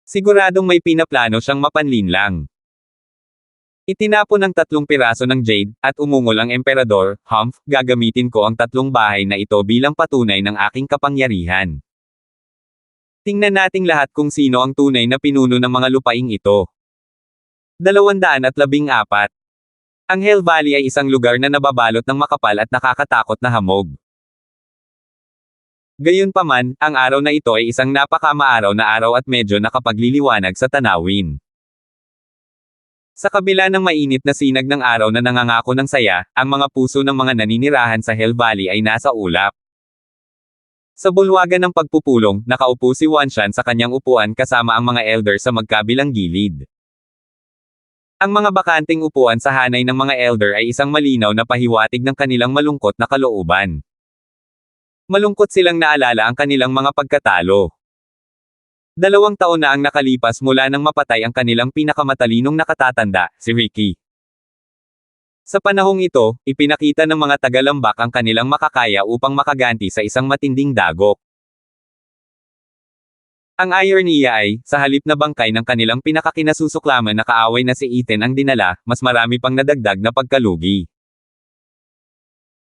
Siguradong may pinaplano siyang mapanlinlang. Itinapon ng 3 piraso ng jade, at umungol ang emperador, Humph, gagamitin ko ang 3 bahay na ito bilang patunay ng aking kapangyarihan. Tingnan nating lahat kung sino ang tunay na pinuno ng mga lupaing ito. 214. Ang Hell Valley ay isang lugar na nababalot ng makapal at nakakatakot na hamog. Gayunpaman, ang araw na ito ay isang napakamaaraw na araw at medyo nakapagliliwanag sa tanawin. Sa kabila ng mainit na sinag ng araw na nangangako ng saya, ang mga puso ng mga naninirahan sa Hell Valley ay nasa ulap. Sa bulwagan ng pagpupulong, nakaupo si Wanshan sa kanyang upuan kasama ang mga elder sa magkabilang gilid. Ang mga bakanting upuan sa hanay ng mga elder ay isang malinaw na pahiwatig ng kanilang malungkot na kalooban. Malungkot silang naalala ang kanilang mga pagkatalo. 2 taon na ang nakalipas mula nang mapatay ang kanilang pinakamatalinong nakatatanda, si Ricky. Sa panahong ito, ipinakita ng mga tagalambak ang kanilang makakaya upang makaganti sa isang matinding dagok. Ang ironiya ay, sa halip na bangkay ng kanilang pinakakinasusuklaman na kaaway na si Ethan ang dinala, mas marami pang nadagdag na pagkalugi.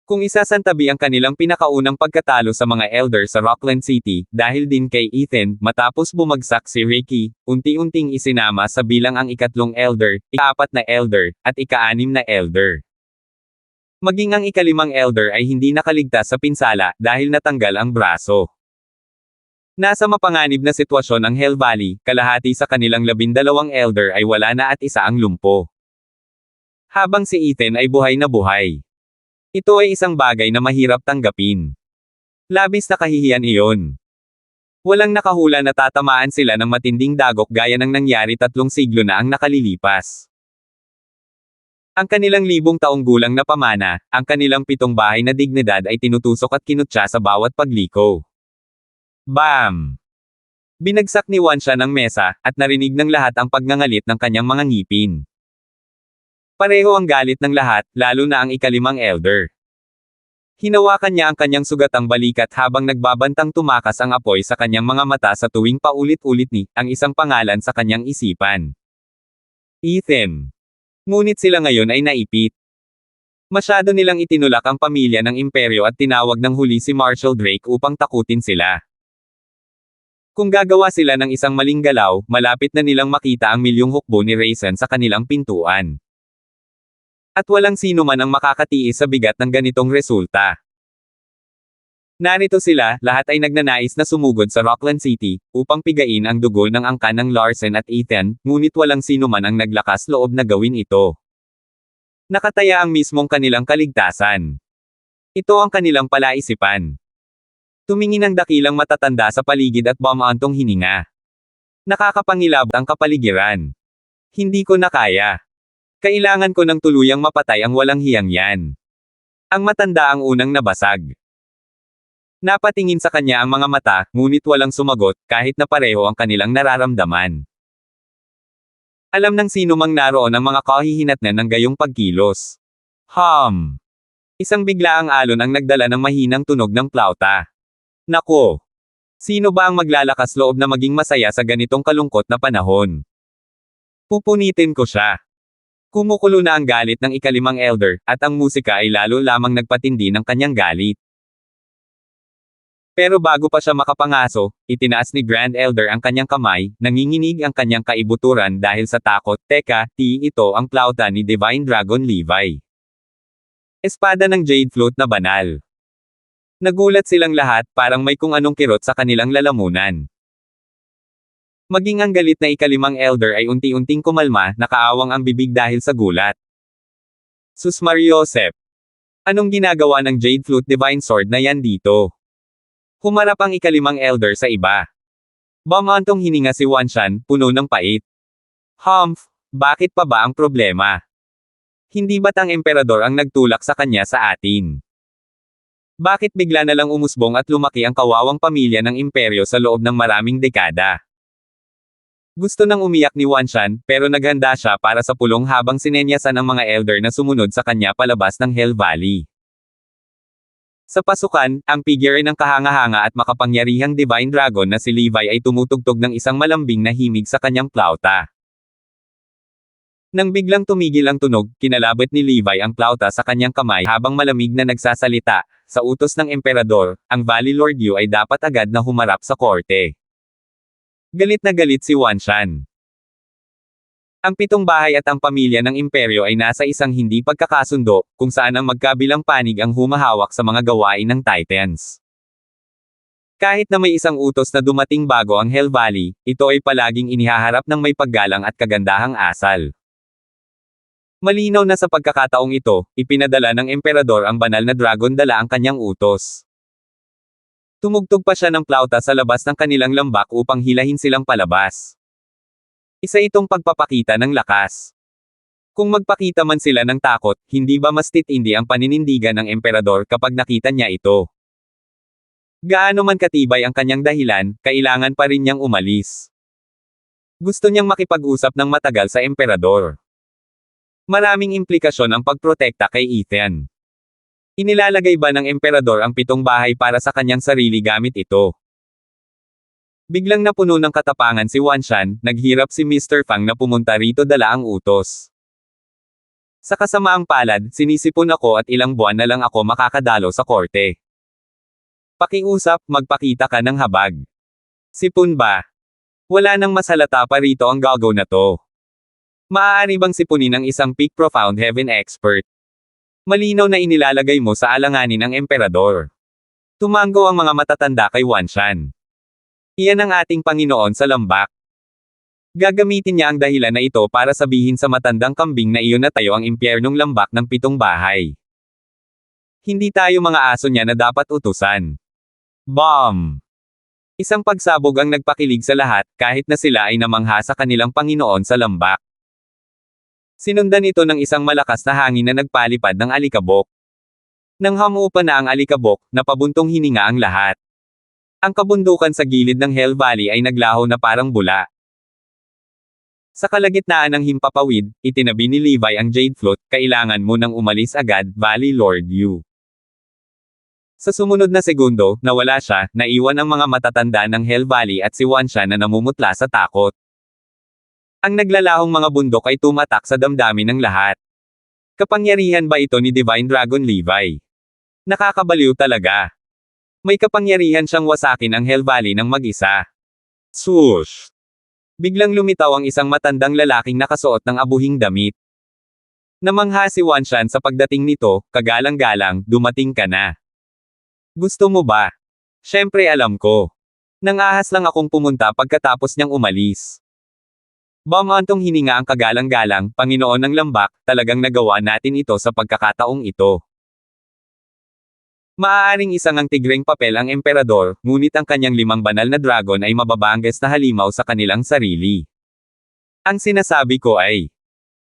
Kung isasantabi ang kanilang pinakaunang pagkatalo sa mga elder sa Rockland City, dahil din kay Ethan, matapos bumagsak si Ricky, unti-unting isinama sa bilang ang 3 elder, 4 na elder, at 6 na elder. Maging ang 5 elder ay hindi nakaligtas sa pinsala, dahil natanggal ang braso. Nasa mapanganib na sitwasyon ang Hell Valley, kalahati sa kanilang 12 elder ay wala na at isa ang lumpo. Habang si Ethan ay buhay na buhay. Ito ay isang bagay na mahirap tanggapin. Labis na kahihiyan iyon. Walang nakahula na tatamaan sila ng matinding dagok gaya ng nangyari 3 siglo na ang nakalilipas. Ang kanilang 1000 taong gulang na pamana, ang kanilang 7 bahay na dignidad ay tinutusok at kinutya sa bawat pagliko. Bam! Binagsak ni Wanshan ang mesa, at narinig ng lahat ang pagngangalit ng kanyang mga ngipin. Pareho ang galit ng lahat, lalo na ang ikalimang elder. Hinawakan niya ang kanyang sugatang balikat habang nagbabantang tumakas ang apoy sa kanyang mga mata sa tuwing paulit-ulit ni ang isang pangalan sa kanyang isipan. Ethan. Ngunit sila ngayon ay naipit. Masyado nilang itinulak ang pamilya ng imperyo at tinawag ng huli si Marshall Drake upang takutin sila. Kung gagawa sila ng isang maling galaw, malapit na nilang makita ang milyong hukbo ni Raisin sa kanilang pintuan. At walang sino man ang makakatiis sa bigat ng ganitong resulta. Narito sila, lahat ay nagnanais na sumugod sa Rockland City, upang pigain ang dugo ng angkan ng Larsen at Ethan, ngunit walang sino man ang naglakas loob na gawin ito. Nakataya ang mismong kanilang kaligtasan. Ito ang kanilang palaisipan. Tumingin ang dakilang matatanda sa paligid at bumaantong hininga. Nakakapangilab ang kapaligiran. Hindi ko na kaya. Kailangan ko ng tuluyang mapatay ang walang hiyang yan. Ang matanda ang unang nabasag. Napatingin sa kanya ang mga mata, ngunit walang sumagot, kahit na pareho ang kanilang nararamdaman. Alam ng sino mang naroon ang mga kahihinatnan ng gayong pagkilos. Isang biglaang alon ang nagdala ng mahinang tunog ng plauta. Nako! Sino ba ang maglalakas loob na maging masaya sa ganitong kalungkot na panahon? Pupunitin ko siya. Kumukulo na ang galit ng ikalimang elder, at ang musika ay lalo lamang nagpatindi ng kanyang galit. Pero bago pa siya makapangaso, itinaas ni Grand Elder ang kanyang kamay, nanginginig ang kanyang kaibuturan dahil sa takot. Teka, ito ang plauta ni Divine Dragon Levi. Espada ng Jade Flute na banal. Nagulat silang lahat, parang may kung anong kirot sa kanilang lalamunan. Maging ang galit na ikalimang elder ay unti-unting kumalma, nakaawang ang bibig dahil sa gulat. Sus Mariosep! Anong ginagawa ng Jade Flute Divine Sword na yan dito? Humarap ang ikalimang elder sa iba. Bumantong hininga si Wanshan, puno ng pait. Bakit pa ba ang problema? Hindi ba't ang emperador ang nagtulak sa kanya sa atin? Bakit bigla na lang umusbong at lumaki ang kawawang pamilya ng imperyo sa loob ng maraming dekada? Gusto nang umiyak ni Wanshan, pero naghanda siya para sa pulong habang sinenyasan ang mga elder na sumunod sa kanya palabas ng Hell Valley. Sa pasukan, ang figure ng kahanga-hanga at makapangyarihang Divine Dragon na si Levi ay tumutugtog ng isang malambing na himig sa kanyang plauta. Nang biglang tumigil ang tunog, kinalabot ni Levi ang plauta sa kanyang kamay habang malamig na nagsasalita, sa utos ng emperador, ang Valley Lord Yu ay dapat agad na humarap sa korte. Galit na galit si Wanshan. Ang pitong bahay at ang pamilya ng imperyo ay nasa isang hindi pagkakasundo, kung saan ang magkabilang panig ang humahawak sa mga gawain ng Titans. Kahit na may isang utos na dumating bago ang Hell Valley, ito ay palaging inihaharap ng may paggalang at kagandahang asal. Malinaw na sa pagkakataong ito, ipinadala ng emperador ang banal na dragon dala ang kanyang utos. Tumugtog pa siya ng plauta sa labas ng kanilang lambak upang hilahin silang palabas. Isa itong pagpapakita ng lakas. Kung magpakita man sila ng takot, hindi ba mas titindi ang paninindigan ng emperador kapag nakita niya ito? Gaano man katibay ang kanyang dahilan, kailangan pa rin niyang umalis. Gusto niyang makipag-usap ng matagal sa emperador. Maraming implikasyon ang pagprotekta kay Ethan. Inilalagay ba ng emperador ang pitong bahay para sa kanyang sarili gamit ito? Biglang napuno ng katapangan si Wanshan, naghirap si Mr. Fang na pumunta rito dala ang utos. Sa kasamaang palad, sinisipon ako at ilang buwan na lang ako makakadalo sa korte. Pakiusap, magpakita ka ng habag. Sipon ba? Wala nang mas halata pa rito ang gago na to. Maaari bang sipunin ng isang peak profound heaven expert? Malinaw na inilalagay mo sa alanganin ang emperador. Tumango ang mga matatanda kay Wanshan. Iyan ang ating Panginoon sa lambak. Gagamitin niya ang dahilan na ito para sabihin sa matandang kambing na iyon na tayo ang impyernong lambak ng pitong bahay. Hindi tayo mga aso niya na dapat utusan. Bomb! Isang pagsabog ang nagpakilig sa lahat, kahit na sila ay namangha sa kanilang Panginoon sa lambak. Sinundan ito ng isang malakas na hangin na nagpalipad ng alikabok. Nang hamupa na ang alikabok, napabuntong hininga ang lahat. Ang kabundukan sa gilid ng Hell Valley ay naglaho na parang bula. Sa kalagitnaan ng himpapawid, itinabi ni Levi ang Jade Flute, kailangan mo nang umalis agad, Valley Lord Yu. Sa sumunod na segundo, nawala siya, naiwan ang mga matatanda ng Hell Valley at si Wanshan na namumutla sa takot. Ang naglalahong mga bundok ay tumatak sa damdamin ng lahat. Kapangyarihan ba ito ni Divine Dragon Levi? Nakakabaliw talaga. May kapangyarihan siyang wasakin ang Hell Valley ng mag-isa. Swoosh! Biglang lumitaw ang isang matandang lalaking nakasuot ng abuhing damit. Namangha si Wanshan sa pagdating nito, kagalang-galang, dumating ka na. Gusto mo ba? Syempre alam ko. Nangahas lang akong pumunta pagkatapos niyang umalis. Bamantong hininga ang kagalang-galang, Panginoon ng Lambak, talagang nagawa natin ito sa pagkakataong ito. Maaaring isang ang tigreng papel ang emperador, ngunit ang kanyang 5 banal na dragon ay mababangges na halimaw sa kanilang sarili. Ang sinasabi ko ay,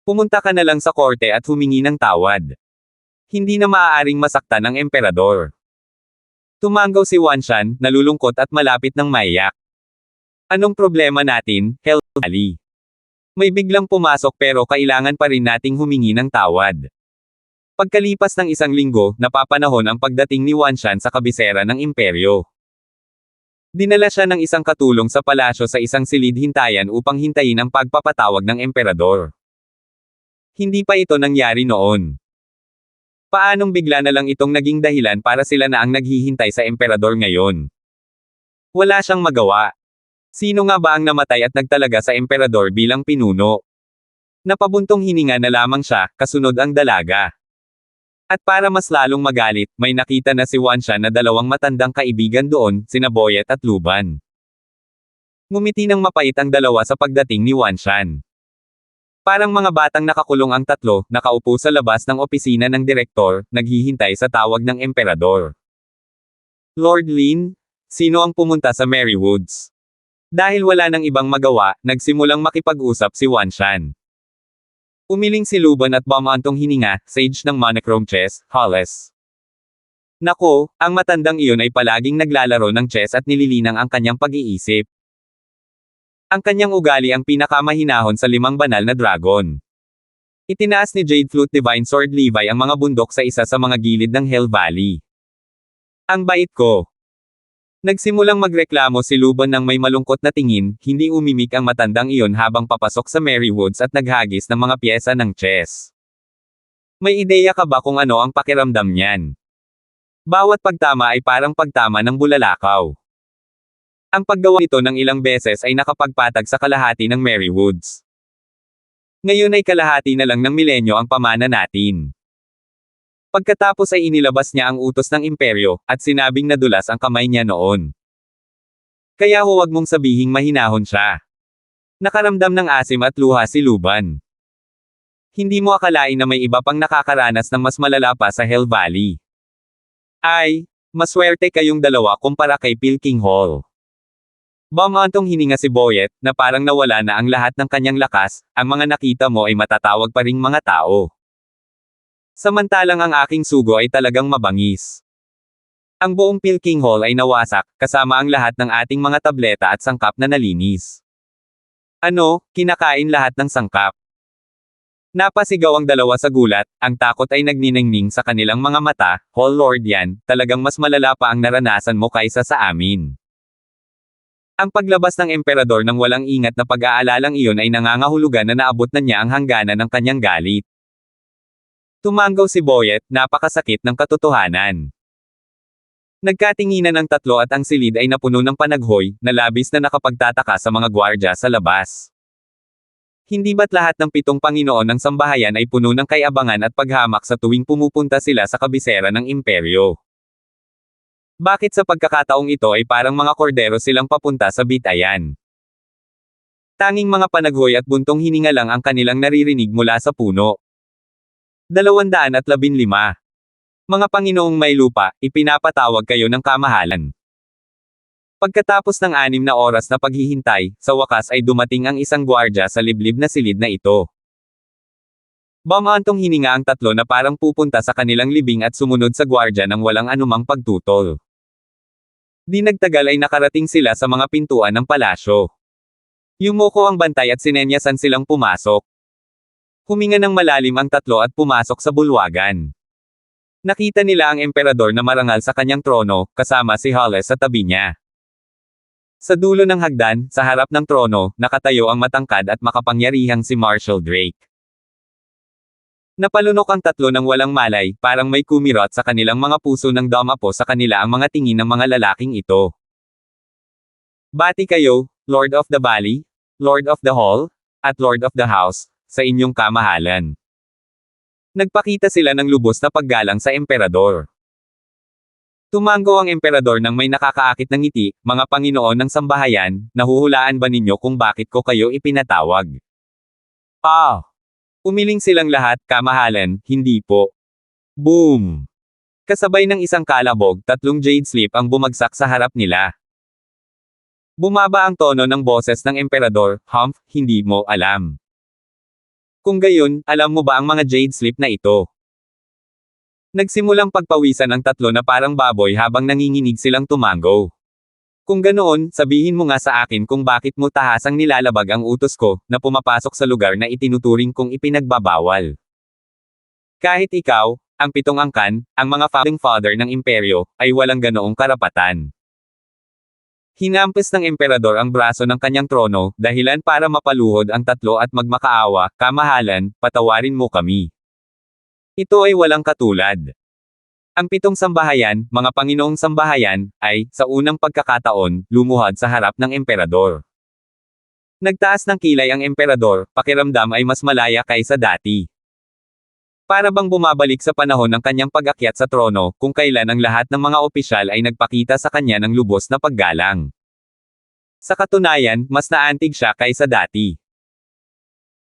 pumunta ka na lang sa korte at humingi ng tawad. Hindi na maaaring masaktan ng emperador. Tumanggaw si Wanshan, nalulungkot at malapit ng maiyak. Anong problema natin, Hell Valley? May biglang pumasok pero kailangan pa rin nating humingi ng tawad. Pagkalipas ng 1 linggo, napapanahon ang pagdating ni Wanshan sa kabisera ng imperyo. Dinala siya ng isang katulong sa palasyo sa isang silid-hintayan upang hintayin ang pagpapatawag ng emperador. Hindi pa ito nangyari noon. Paanong bigla na lang itong naging dahilan para sila na ang naghihintay sa emperador ngayon? Wala siyang magawa. Sino nga ba ang namatay at nagtalaga sa emperador bilang pinuno? Napabuntong hininga na lamang siya, kasunod ang dalaga. At para mas lalong magalit, may nakita na si Wanshan na 2 matandang kaibigan doon, sina Boyet at Luban. Ngumiti ng mapait ang dalawa sa pagdating ni Wanshan. Parang mga batang nakakulong ang tatlo, nakaupo sa labas ng opisina ng direktor, naghihintay sa tawag ng emperador. Lord Lin, sino ang pumunta sa Merrywoods? Dahil wala nang ibang magawa, nagsimulang makipag-usap si Wanshan. Umiling si Luban at bumantong hininga, sage ng monochrome chess, Hollis. Nako, ang matandang iyon ay palaging naglalaro ng chess at nililinang ang kanyang pag-iisip. Ang kanyang ugali ang pinakamahinahon sa 5 banal na dragon. Itinaas ni Jade Flute Divine Sword Levi ang mga bundok sa isa sa mga gilid ng Hell Valley. Ang bait ko. Nagsimulang magreklamo si Luban ng may malungkot na tingin, hindi umimik ang matandang iyon habang papasok sa Merrywoods at naghagis ng mga pyesa ng chess. May ideya ka ba kung ano ang pakiramdam niyan? Bawat pagtama ay parang pagtama ng bulalakaw. Ang paggawa nito ng ilang beses ay nakapagpatag sa kalahati ng Merrywoods. Ngayon ay kalahati na lang ng milenyo ang pamana natin. Pagkatapos ay inilabas niya ang utos ng imperyo, at sinabing nadulas ang kamay niya noon. Kaya huwag mong sabihing mahinahon siya. Nakaramdam ng asim at luha si Luban. Hindi mo akalain na may iba pang nakakaranas ng mas malala pa sa Hell Valley. Ay, maswerte kayong dalawa kumpara kay Pilking Hall. Bumantong hininga si Boyet, na parang nawala na ang lahat ng kanyang lakas, ang mga nakita mo ay matatawag pa ring mga tao. Samantalang ang aking sugo ay talagang mabangis. Ang buong Pilking Hall ay nawasak, kasama ang lahat ng ating mga tableta at sangkap na nalinis. Ano, kinakain lahat ng sangkap? Napasigaw ang dalawa sa gulat, ang takot ay nagniningning sa kanilang mga mata, Hall Lord yan, talagang mas malala pa ang naranasan mo kaysa sa amin. Ang paglabas ng emperador ng walang ingat na pag-aalalang iyon ay nangangahulugan na naabot na niya ang hangganan ng kanyang galit. Tumanggaw si Boyet, napakasakit ng katotohanan. Nagkatinginan ang tatlo at ang silid ay napuno ng panaghoy, na labis na nakapagtataka sa mga gwardya sa labas. Hindi ba't lahat ng 7 Panginoon ng sambahayan ay puno ng kayabangan at paghamak sa tuwing pumupunta sila sa kabisera ng imperyo? Bakit sa pagkakataong ito ay parang mga kordero silang papunta sa bitayan? Tanging mga panaghoy at buntong hininga lang ang kanilang naririnig mula sa puno. 215. Mga Panginoong may lupa, ipinapatawag kayo ng kamahalan. Pagkatapos ng 6 na oras na paghihintay, sa wakas ay dumating ang isang gwardya sa liblib na silid na ito. Bumantong hininga ang tatlo na parang pupunta sa kanilang libing at sumunod sa gwardya ng walang anumang pagtutol. Di nagtagal ay nakarating sila sa mga pintuan ng palasyo. Yumuko ang bantay at sinenyasan silang pumasok. Huminga ng malalim ang tatlo at pumasok sa bulwagan. Nakita nila ang emperador na marangal sa kanyang trono, kasama si Hollis sa tabi niya. Sa dulo ng hagdan, sa harap ng trono, nakatayo ang matangkad at makapangyarihang si Marshal Drake. Napalunok ang tatlo ng walang malay, parang may kumirot sa kanilang mga puso ng dumapo sa kanila ang mga tingin ng mga lalaking ito. Bati kayo, Lord of the Valley, Lord of the Hall, at Lord of the House, sa inyong kamahalan. Nagpakita sila ng lubos na paggalang sa emperador. Tumango ang emperador nang may nakakaakit ng ngiti, mga Panginoon ng sambahayan, nahuhulaan ba ninyo kung bakit ko kayo ipinatawag? Umiling silang lahat, kamahalan, hindi po. Boom! Kasabay ng isang kalabog, tatlong jade slip ang bumagsak sa harap nila. Bumaba ang tono ng boses ng emperador, Humph, hindi mo alam. Kung gayon, alam mo ba ang mga jade slip na ito? Nagsimulang pagpawisan ang tatlo na parang baboy habang nanginginig silang tumango. Kung ganoon, sabihin mo nga sa akin kung bakit mo tahasang nilalabag ang utos ko, na pumapasok sa lugar na itinuturing kong ipinagbabawal. Kahit ikaw, ang pitong angkan, ang mga founding father ng imperyo, ay walang ganoong karapatan. Hinampas ng emperador ang braso ng kanyang trono, dahilan para mapaluhod ang tatlo at magmakaawa, kamahalan, patawarin mo kami. Ito ay walang katulad. Ang pitong sambahayan, mga Panginoong sambahayan, ay, sa unang pagkakataon, lumuhad sa harap ng emperador. Nagtaas ng kilay ang emperador, pakiramdam ay mas malaya kaysa dati. Para bang bumabalik sa panahon ng kanyang pag-akyat sa trono, kung kailan ang lahat ng mga opisyal ay nagpakita sa kanya ng lubos na paggalang. Sa katunayan, mas naantig siya kaysa dati.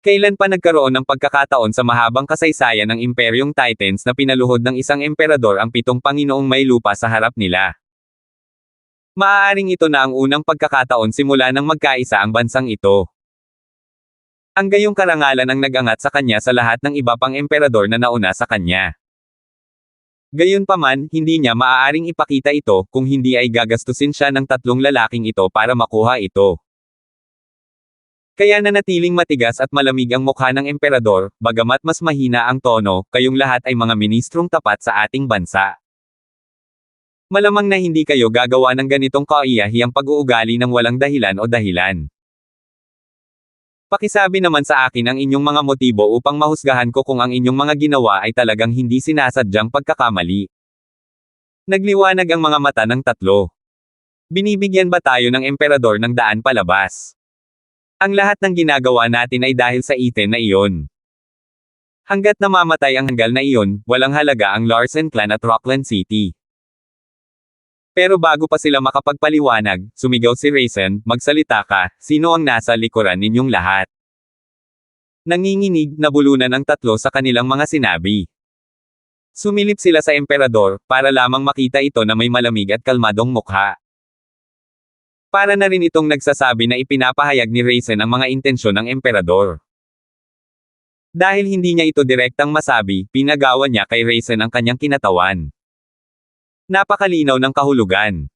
Kailan pa nagkaroon ng pagkakataon sa mahabang kasaysayan ng Imperyong Titans na pinaluhod ng isang emperador ang pitong Panginoong may lupa sa harap nila? Maaaring ito na ang unang pagkakataon simula nang magkaisa ang bansang ito. Ang gayong karangalan ang nag-angat sa kanya sa lahat ng iba pang emperador na nauna sa kanya. Gayunpaman, hindi niya maaaring ipakita ito kung hindi ay gagastusin siya ng tatlong lalaking ito para makuha ito. Kaya nanatiling matigas at malamig ang mukha ng emperador, bagamat mas mahina ang tono, kayong lahat ay mga ministrong tapat sa ating bansa. Malamang na hindi kayo gagawa ng ganitong kaiyahiyang pag-uugali ng walang dahilan o dahilan. Pakisabi naman sa akin ang inyong mga motibo upang mahusgahan ko kung ang inyong mga ginawa ay talagang hindi sinasadyang pagkakamali. Nagliwanag ang mga mata ng tatlo. Binibigyan ba tayo ng emperador ng daan palabas? Ang lahat ng ginagawa natin ay dahil sa iten na iyon. Hanggat namamatay ang hanggal na iyon, walang halaga ang Larsen clan at Rockland City. Pero bago pa sila makapagpaliwanag, sumigaw si Raisin, magsalita ka, sino ang nasa likuran ninyong lahat? Nanginginig, nabulunan ang tatlo sa kanilang mga sinabi. Sumilip sila sa emperador, para lamang makita ito na may malamig at kalmadong mukha. Para na rin itong nagsasabi na ipinapahayag ni Raisin ang mga intensyon ng emperador. Dahil hindi niya ito direktang masabi, pinagawa niya kay Raisin ang kanyang kinatawan. Napakalinaw ng kahulugan.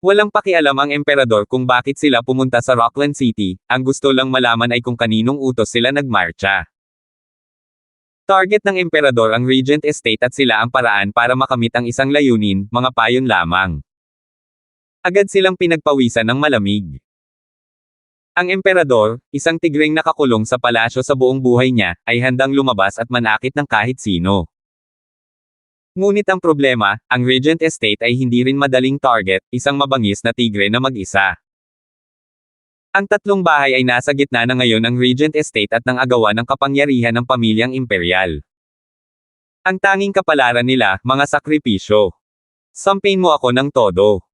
Walang pakialam ang emperador kung bakit sila pumunta sa Rockland City, ang gusto lang malaman ay kung kaninong utos sila nagmarcha. Target ng emperador ang Regent Estate at sila ang paraan para makamit ang isang layunin, mga payon lamang. Agad silang pinagpawisan ng malamig. Ang emperador, isang tigreng nakakulong sa palasyo sa buong buhay niya, ay handang lumabas at manakit ng kahit sino. Ngunit ang problema, ang Regent Estate ay hindi rin madaling target, isang mabangis na tigre na mag-isa. Ang tatlong bahay ay nasa gitna na ngayon ng Regent Estate at ng agawan ng kapangyarihan ng pamilyang imperial. Ang tanging kapalaran nila, mga sakripisyo. Sampain mo ako ng todo.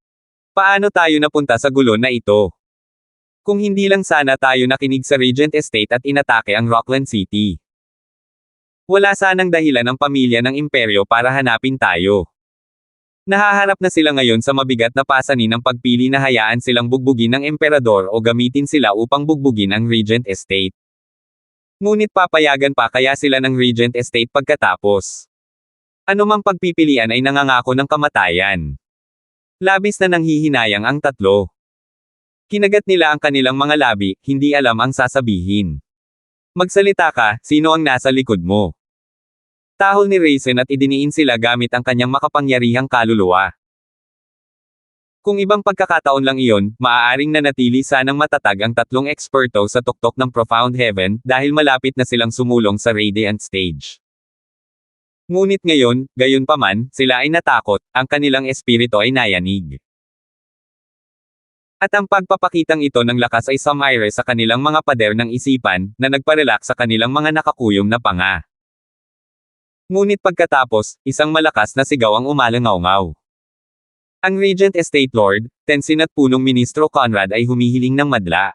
Paano tayo napunta sa gulo na ito? Kung hindi lang sana tayo nakinig sa Regent Estate at inatake ang Rockland City. Wala sanang dahilan ng pamilya ng imperyo para hanapin tayo. Nahaharap na sila ngayon sa mabigat na pasanin ng pagpili na hayaan silang bugbugin ng emperador o gamitin sila upang bugbugin ang Regent Estate. Ngunit papayagan pa kaya sila ng Regent Estate pagkatapos. Anumang pagpipilian ay nangangako ng kamatayan. Labis na nanghihinayang ang tatlo. Kinagat nila ang kanilang mga labi, hindi alam ang sasabihin. Magsalita ka, sino ang nasa likod mo? Tahol ni Raisin at idiniin sila gamit ang kanyang makapangyarihang kaluluwa. Kung ibang pagkakataon lang iyon, maaaring nanatili sanang matatag ang tatlong eksperto sa tuktok ng Profound Heaven dahil malapit na silang sumulong sa Radiant Stage. Ngunit ngayon, gayunpaman, sila ay natakot, ang kanilang espiritu ay nayanig. At ang pagpapakitang ito ng lakas ay sumire sa kanilang mga pader ng isipan, na nagparelax sa kanilang mga nakakuyom na panga. Ngunit pagkatapos, isang malakas na sigaw ang umalangaw-ngaw. Ang Regent Estate Lord, Tenzin at punong ministro Conrad ay humihiling ng madla.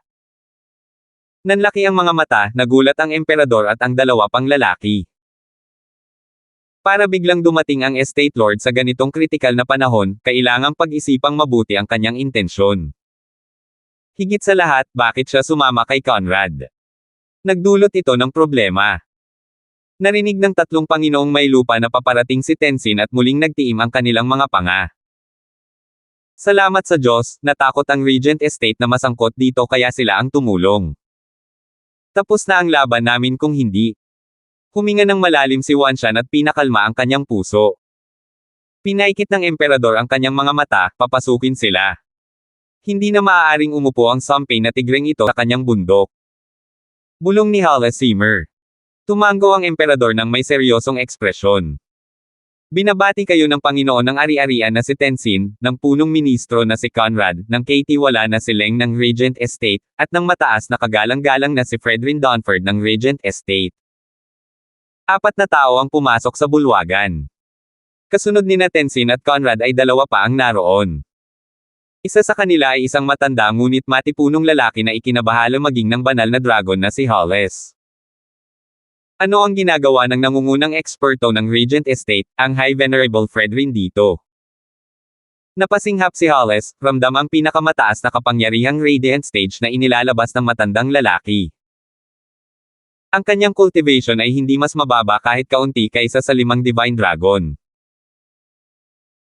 Nanlaki ang mga mata, nagulat ang emperador at ang dalawa pang lalaki. Para biglang dumating ang Estate Lord sa ganitong kritikal na panahon, kailangang pag-isipang mabuti ang kanyang intensyon. Higit sa lahat, bakit siya sumama kay Conrad? Nagdulot ito ng problema. Narinig ng tatlong Panginoong may lupa na paparating si Tenzin at muling nagtiim ang kanilang mga panga. Salamat sa Diyos, natakot ang Regent Estate na masangkot dito kaya sila ang tumulong. Tapos na ang laban namin kung hindi. Huminga ng malalim si Wanshan at pinakalma ang kanyang puso. Pinaikit ng emperador ang kanyang mga mata, papasukin sila. Hindi na maaaring umupo ang Sumpay na tigreng ito sa kanyang bundok. Bulong ni Hala Simmer. Tumango ang emperador ng may seryosong ekspresyon. Binabati kayo ng Panginoon ng ari-arian na si Tenzin, ng punong ministro na si Conrad, ng kaitiwala na si Leng ng Regent Estate, at ng mataas na kagalang-galang na si Fredrin Donford ng Regent Estate. 4 na tao ang pumasok sa bulwagan. Kasunod ni Tenzin at Conrad ay dalawa pa ang naroon. Isa sa kanila ay isang matanda ngunit matipunong lalaki na ikinabahala maging ng banal na dragon na si Hollis. Ano ang ginagawa ng nangungunang eksperto ng Regent Estate, ang High Venerable Fredrin dito? Napasinghap si Hollis, ramdam ang pinakamataas na kapangyarihang Radiant Stage na inilalabas ng matandang lalaki. Ang kanyang cultivation ay hindi mas mababa kahit kaunti kaysa sa 5 Divine Dragon.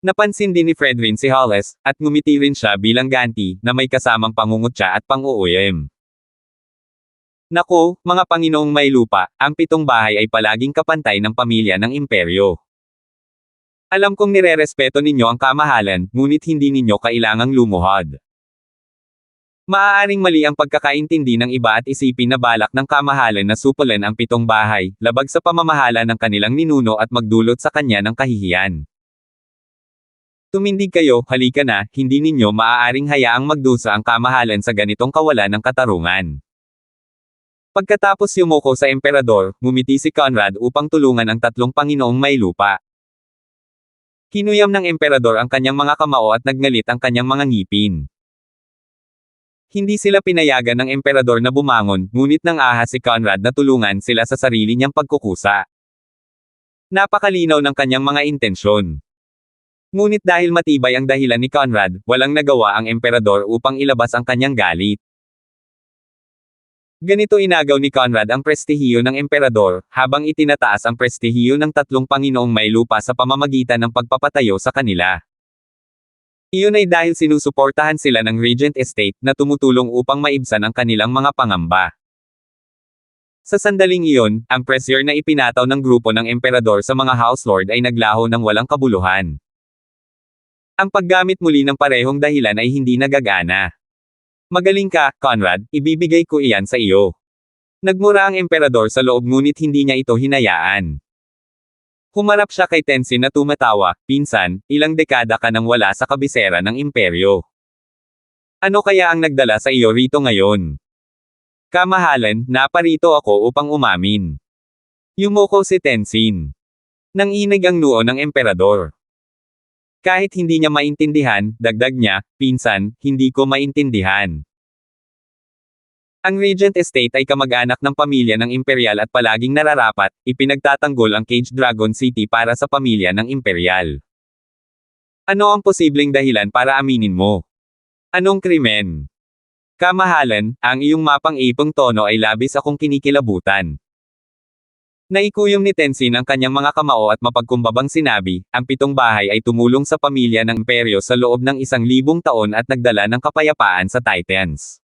Napansin din ni Fredrin si Hollis, at ngumiti rin siya bilang ganti, na may kasamang pangungutya at pang-uuyem. Naku, mga Panginoong may lupa, ang 7 bahay ay palaging kapantay ng pamilya ng imperyo. Alam kong nirerespeto ninyo ang kamahalan, ngunit hindi ninyo kailangang lumuhod. Maaaring mali ang pagkakaintindi ng iba at isipin na balak ng kamahalan na supulan ang 7 bahay, labag sa pamamahala ng kanilang ninuno at magdulot sa kanya ng kahihiyan. Tumindig kayo, halika na, hindi ninyo maaaring hayaang magdusa ang kamahalan sa ganitong kawalan ng katarungan. Pagkatapos yumuko sa emperador, ngumiti si Conrad upang tulungan ang 3 Panginoong may lupa. Kinuyam ng emperador ang kanyang mga kamao at nagngalit ang kanyang mga ngipin. Hindi sila pinayagan ng emperador na bumangon, ngunit nang ahas si Conrad na tulungan sila sa sarili niyang pagkukusa. Napakalinaw ng kanyang mga intensyon. Ngunit dahil matibay ang dahilan ni Conrad, walang nagawa ang emperador upang ilabas ang kanyang galit. Ganito inagaw ni Conrad ang prestihiyo ng emperador, habang itinataas ang prestihiyo ng 3 Panginoong may lupa sa pamamagitan ng pagpapatayo sa kanila. Iyon ay dahil sinusuportahan sila ng Regent Estate na tumutulong upang maibsan ang kanilang mga pangamba. Sa sandaling iyon, ang pressure na ipinataw ng grupo ng emperador sa mga House Lord ay naglaho ng walang kabuluhan. Ang paggamit muli ng parehong dahilan ay hindi nagagana. Magaling ka, Conrad, ibibigay ko iyan sa iyo. Nagmura ang emperador sa loob ngunit hindi niya ito hinayaan. Humarap siya kay Tenzin na tumatawa, pinsan, ilang dekada ka nang wala sa kabisera ng imperyo. Ano kaya ang nagdala sa iyo rito ngayon? Kamahalan, naparito ako upang umamin. Yumuko si Tenzin. Nanginig ang noo ng emperador. Kahit hindi niya maintindihan, dagdag niya, pinsan, hindi ko maintindihan. Ang Regent Estate ay kamag-anak ng pamilya ng imperial at palaging nararapat, ipinagtatanggol ang Caged Dragon City para sa pamilya ng imperial. Ano ang posibleng dahilan para aminin mo? Anong krimen? Kamahalan, ang iyong mapang-ipong tono ay labis akong kinikilabutan. Naikuyom ni Tenzin ang kanyang mga kamao at mapagkumbabang sinabi, ang pitong bahay ay tumulong sa pamilya ng imperyo sa loob ng 1,000 taon at nagdala ng kapayapaan sa Titans.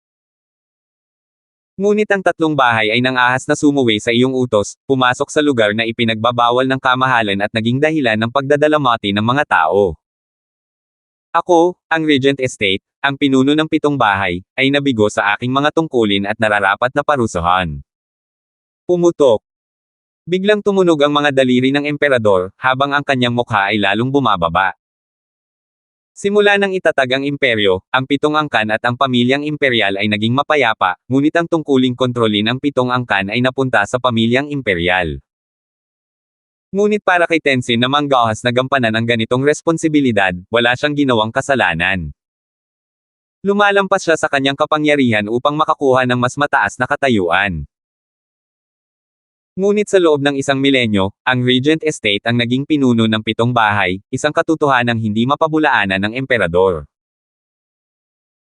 Ngunit ang tatlong bahay ay nang-ahas na sumuwi sa iyong utos, pumasok sa lugar na ipinagbabawal ng kamahalan at naging dahilan ng pagdadalamati ng mga tao. Ako, ang Regent Estate, ang pinuno ng pitong bahay, ay nabigo sa aking mga tungkulin at nararapat na parusahan. Pumutok. Biglang tumunog ang mga daliri ng emperador, habang ang kanyang mukha ay lalong bumababa. Simula nang itatag ang imperyo, ang pitong angkan at ang pamilyang imperyal ay naging mapayapa, ngunit ang tungkuling kontrolin ang pitong angkan ay napunta sa pamilyang imperyal. Ngunit para kay Tenzin na manggahas na gampanan ang ganitong responsibilidad, wala siyang ginawang kasalanan. Lumalampas siya sa kanyang kapangyarihan upang makakuha ng mas mataas na katayuan. Ngunit sa loob ng 1 milenyo, ang Regent Estate ang naging pinuno ng pitong bahay, isang katotohanang hindi mapabulaanan ng emperador.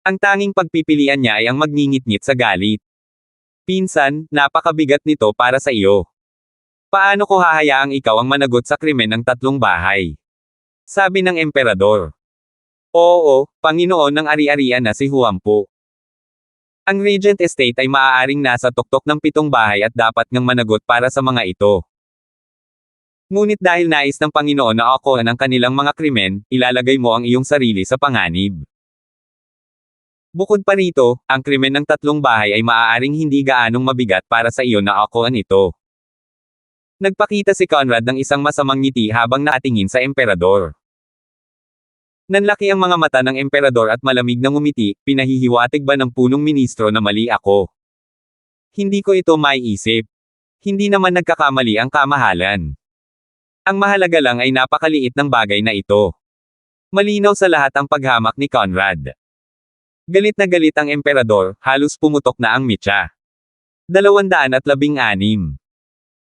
Ang tanging pagpipilian niya ay ang magngingit-ngit sa galit. Pinsan, napakabigat nito para sa iyo. Paano ko hahayaang ikaw ang managot sa krimen ng tatlong bahay? Sabi ng emperador. Oo, Panginoon ng ari-arian na si Huampo. Ang Regent Estate ay maaaring nasa tuktok ng pitong bahay at dapat ngang managot para sa mga ito. Ngunit dahil nais ng Panginoon na akohan ang kanilang mga krimen, ilalagay mo ang iyong sarili sa panganib. Bukod pa rito, ang krimen ng tatlong bahay ay maaaring hindi gaanong mabigat para sa iyo na akohan ito. Nagpakita si Conrad ng isang masamang ngiti habang nakatingin sa emperador. Nanlaki ang mga mata ng emperador at malamig na ngumiti, pinahihiwatig ba ng punong ministro na mali ako? Hindi ko ito maiisip. Hindi naman nagkakamali ang kamahalan. Ang mahalaga lang ay napakaliit ng bagay na ito. Malinaw sa lahat ang paghamak ni Conrad. Galit na galit ang emperador, halos pumutok na ang mitya. 216.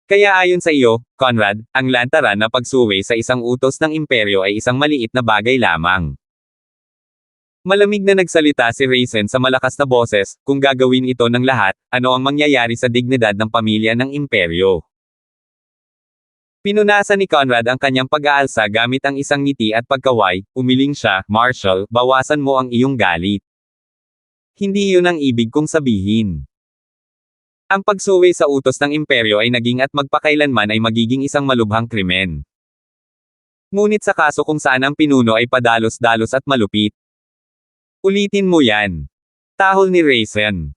Kaya ayon sa iyo, Conrad, ang lantaran na pagsuwi sa isang utos ng imperyo ay isang maliit na bagay lamang. Malamig na nagsalita si Raisin sa malakas na boses, kung gagawin ito ng lahat, ano ang mangyayari sa dignidad ng pamilya ng imperyo? Pinunasan ni Conrad ang kanyang pag-aalsa gamit ang isang ngiti at pagkaway, umiling siya, Marshal, bawasan mo ang iyong galit. Hindi iyon ang ibig kong sabihin. Ang pagsuwi sa utos ng imperyo ay naging at magpakailanman ay magiging isang malubhang krimen. Ngunit sa kaso kung saan ang pinuno ay padalos-dalos at malupit. Ulitin mo yan. Tahol ni Raisin.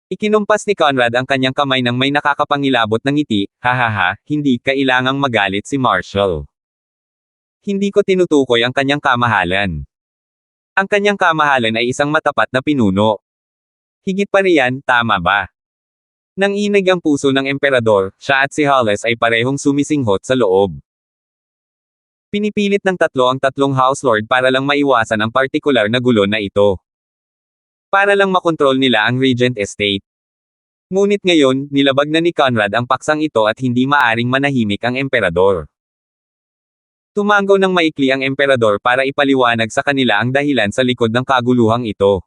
Ikinumpas ni Conrad ang kanyang kamay ng may nakakapangilabot ng ngiti, hahaha, hindi kailangang magalit si Marshal. Hindi ko tinutukoy ang kanyang kamahalan. Ang kanyang kamahalan ay isang matapat na pinuno. Higit pa riyan, tama ba? Nang inig ang puso ng emperador, siya at si Hollis ay parehong sumisinghot sa loob. Pinipilit ng tatlo ang tatlong House Lord para lang maiwasan ang partikular na gulo na ito. Para lang makontrol nila ang Regent Estate. Ngunit ngayon, nilabag na ni Conrad ang paksang ito at hindi maaring manahimik ang emperador. Tumango ng maikli ang emperador para ipaliwanag sa kanila ang dahilan sa likod ng kaguluhang ito.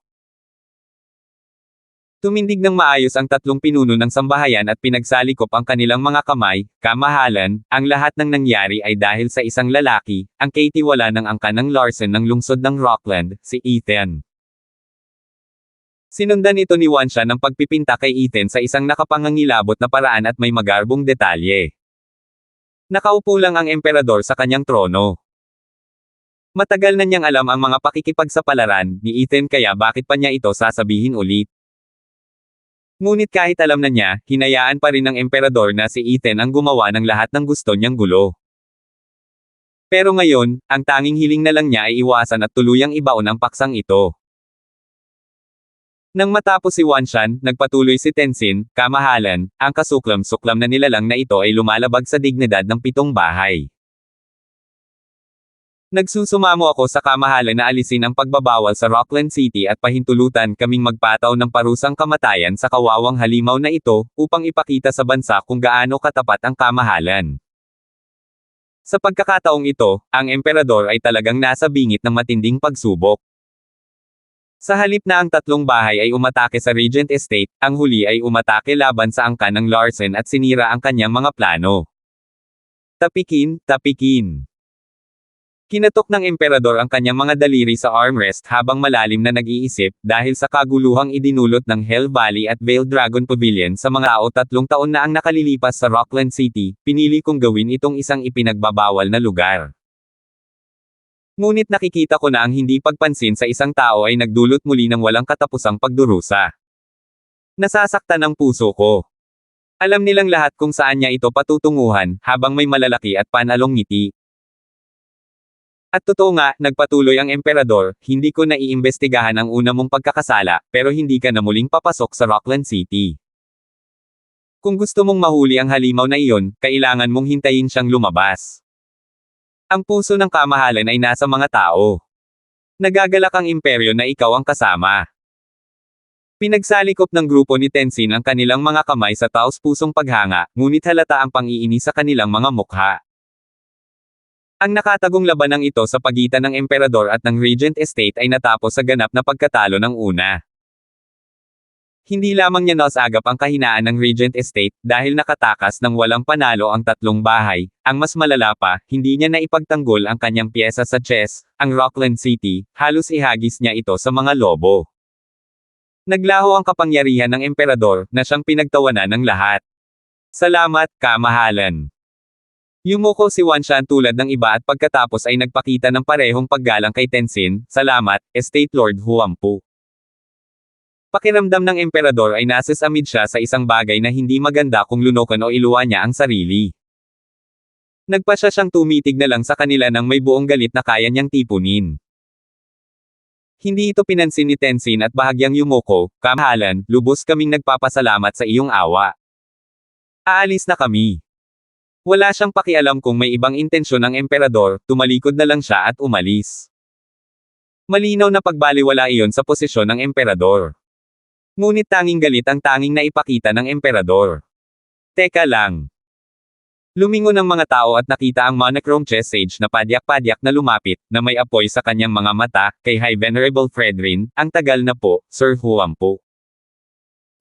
Tumindig ng maayos ang tatlong pinuno ng sambahayan at pinagsalikop ang kanilang mga kamay, kamahalan, ang lahat ng nangyari ay dahil sa isang lalaki, ang kaitiwala ng angkan ng Larsen ng lungsod ng Rockland, si Ethan. Sinundan ito ni Wansha ng pagpipinta kay Ethan sa isang nakapangangilabot na paraan at may magarbong detalye. Nakaupo lang ang emperador sa kanyang trono. Matagal na niyang alam ang mga pakikipagsapalaran ni Ethan kaya bakit pa niya ito sasabihin ulit. Ngunit kahit alam na niya, hinayaan pa rin ng emperador na si Ethan ang gumawa ng lahat ng gusto niyang gulo. Pero ngayon, ang tanging hiling na lang niya ay iwasan at tuluyang ibaon ang paksang ito. Nang matapos si Wanshan, nagpatuloy si Tenzin, kamahalan, ang kasuklam-suklam na nilalang na ito ay lumalabag sa dignidad ng pitong bahay. Nagsusumamo ako sa kamahalan na alisin ang pagbabawal sa Rockland City at pahintulutan kaming magpataw ng parusang kamatayan sa kawawang halimaw na ito, upang ipakita sa bansa kung gaano katapat ang kamahalan. Sa pagkakataong ito, ang emperador ay talagang nasa bingit ng matinding pagsubok. Sa halip na ang tatlong bahay ay umatake sa Regent Estate, ang huli ay umatake laban sa angkan ng Larsen at sinira ang kanyang mga plano. Tapikin, tapikin. Kinatok ng emperador ang kanyang mga daliri sa armrest habang malalim na nag-iisip dahil sa kaguluhang idinulot ng Hell Valley at Veiled Dragon Pavilion sa mga 3 taon na ang nakalilipas sa Rockland City, pinili kong gawin itong isang ipinagbabawal na lugar. Ngunit nakikita ko na ang hindi pagpansin sa isang tao ay nagdulot muli ng walang katapusang pagdurusa. Nasasaktan ang puso ko. Alam nilang lahat kung saan niya ito patutunguhan habang may malalaki at panalong ngiti. At totoo nga, nagpatuloy ang emperador, hindi ko naiimbestigahan ang una mong pagkakasala, pero hindi ka na muling papasok sa Rockland City. Kung gusto mong mahuli ang halimaw na iyon, kailangan mong hintayin siyang lumabas. Ang puso ng kamahalan ay nasa mga tao. Nagagalak ang imperyo na ikaw ang kasama. Pinagsalikop ng grupo ni Tenzin ang kanilang mga kamay sa taos-pusong paghanga, ngunit halata ang pang-iinis sa kanilang mga mukha. Ang nakatagong labanang ito sa pagitan ng emperador at ng Regent Estate ay natapos sa ganap na pagkatalo ng una. Hindi lamang niya nasagap ang kahinaan ng Regent Estate dahil nakatakas ng walang panalo ang tatlong bahay, ang mas malala pa, hindi niya naipagtanggol ang kanyang piyesa sa chess, ang Rockland City, halos ihagis niya ito sa mga lobo. Naglaho ang kapangyarihan ng emperador na siyang pinagtawanan ng lahat. Salamat, kamahalan. Yumuko si Wanshan tulad ng iba at pagkatapos ay nagpakita ng parehong paggalang kay Tenzin, salamat, Estate Lord Huampu. Pakiramdam ng emperador ay nasasamid siya sa isang bagay na hindi maganda kung lunokan o iluwa niya ang sarili. Nagpasya siyang tumitig na lang sa kanila nang may buong galit na kaya niyang tipunin. Hindi ito pinansin ni Tenzin at bahagyang yumuko, kamahalan, lubos kaming nagpapasalamat sa iyong awa. Aalis na kami. Wala siyang pakialam kung may ibang intensyon ang emperador, tumalikod na lang siya at umalis. Malinaw na pagbaliwala iyon sa posisyon ng emperador. Ngunit tanging galit ang tanging naipakita ng emperador. Teka lang. Lumingon ang mga tao at nakita ang monochrome chess sage na padyak-padyak na lumapit, na may apoy sa kanyang mga mata, kay High Venerable Fredrin, ang tagal na po, Sir Huampu.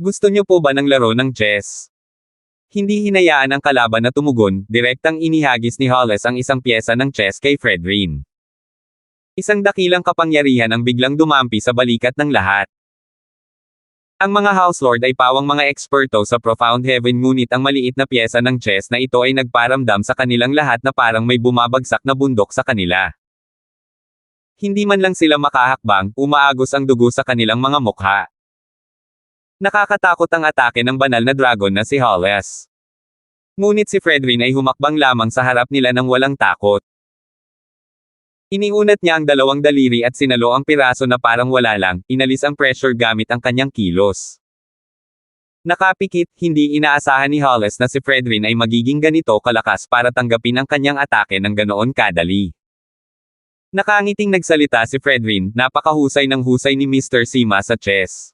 Gusto niyo po ba ng laro ng chess? Hindi hinayaan ang kalaban na tumugon, direktang inihagis ni Hollis ang isang pyesa ng chess kay Fredrin. Isang dakilang kapangyarihan ang biglang dumampi sa balikat ng lahat. Ang mga House Lord ay pawang mga eksperto sa Profound Heaven ngunit ang maliit na pyesa ng chess na ito ay nagparamdam sa kanilang lahat na parang may bumabagsak na bundok sa kanila. Hindi man lang sila makahakbang, umaagos ang dugo sa kanilang mga mukha. Nakakatakot ang atake ng banal na dragon na si Hollis. Ngunit si Fredrin ay humakbang lamang sa harap nila nang walang takot. Iniunat niya ang 2 daliri at sinalo ang piraso na parang wala lang, inalis ang pressure gamit ang kanyang kilos. Nakapikit, hindi inaasahan ni Hollis na si Fredrin ay magiging ganito kalakas para tanggapin ang kanyang atake ng ganoon kadali. Nakangiting nagsalita si Fredrin, napakahusay ng husay ni Mr. Sima sa chess.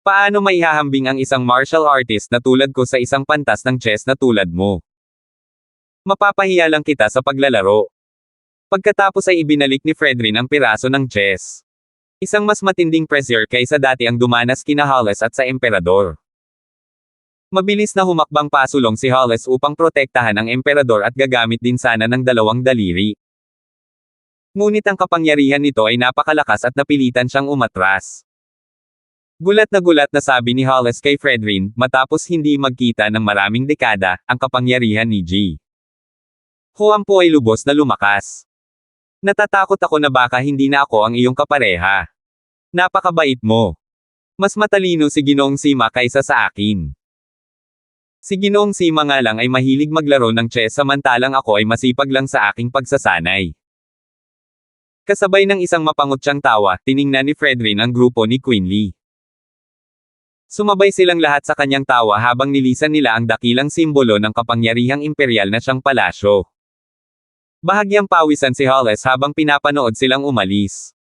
Paano maihahambing ang isang martial artist na tulad ko sa isang pantas ng chess na tulad mo? Mapapahiya lang kita sa paglalaro. Pagkatapos ay ibinalik ni Fredrin ang piraso ng chess. Isang mas matinding pressure kaysa dati ang dumanas kina Hollis at sa emperador. Mabilis na humakbang pasulong si Hollis upang protektahan ang emperador at gagamit din sana ng 2 daliri. Ngunit ang kapangyarihan nito ay napakalakas at napilitan siyang umatras. Gulat na sabi ni Hollis kay Fredrin, matapos hindi magkita ng maraming dekada, ang kapangyarihan ni G. Huampu ay lubos na lumakas. Natatakot ako na baka hindi na ako ang iyong kapareha. Napakabait mo. Mas matalino si Ginoong Sima kaysa sa akin. Si Ginoong Sima nga lang ay mahilig maglaro ng chess samantalang ako ay masipag lang sa aking pagsasanay. Kasabay ng isang mapangutsyang tawa, tiningnan ni Fredrin ang grupo ni Quinley. Sumabay silang lahat sa kanyang tawa habang nilisan nila ang dakilang simbolo ng kapangyarihang imperial na siyang palasyo. Bahagyang pawisan si Hollis habang pinapanood silang umalis.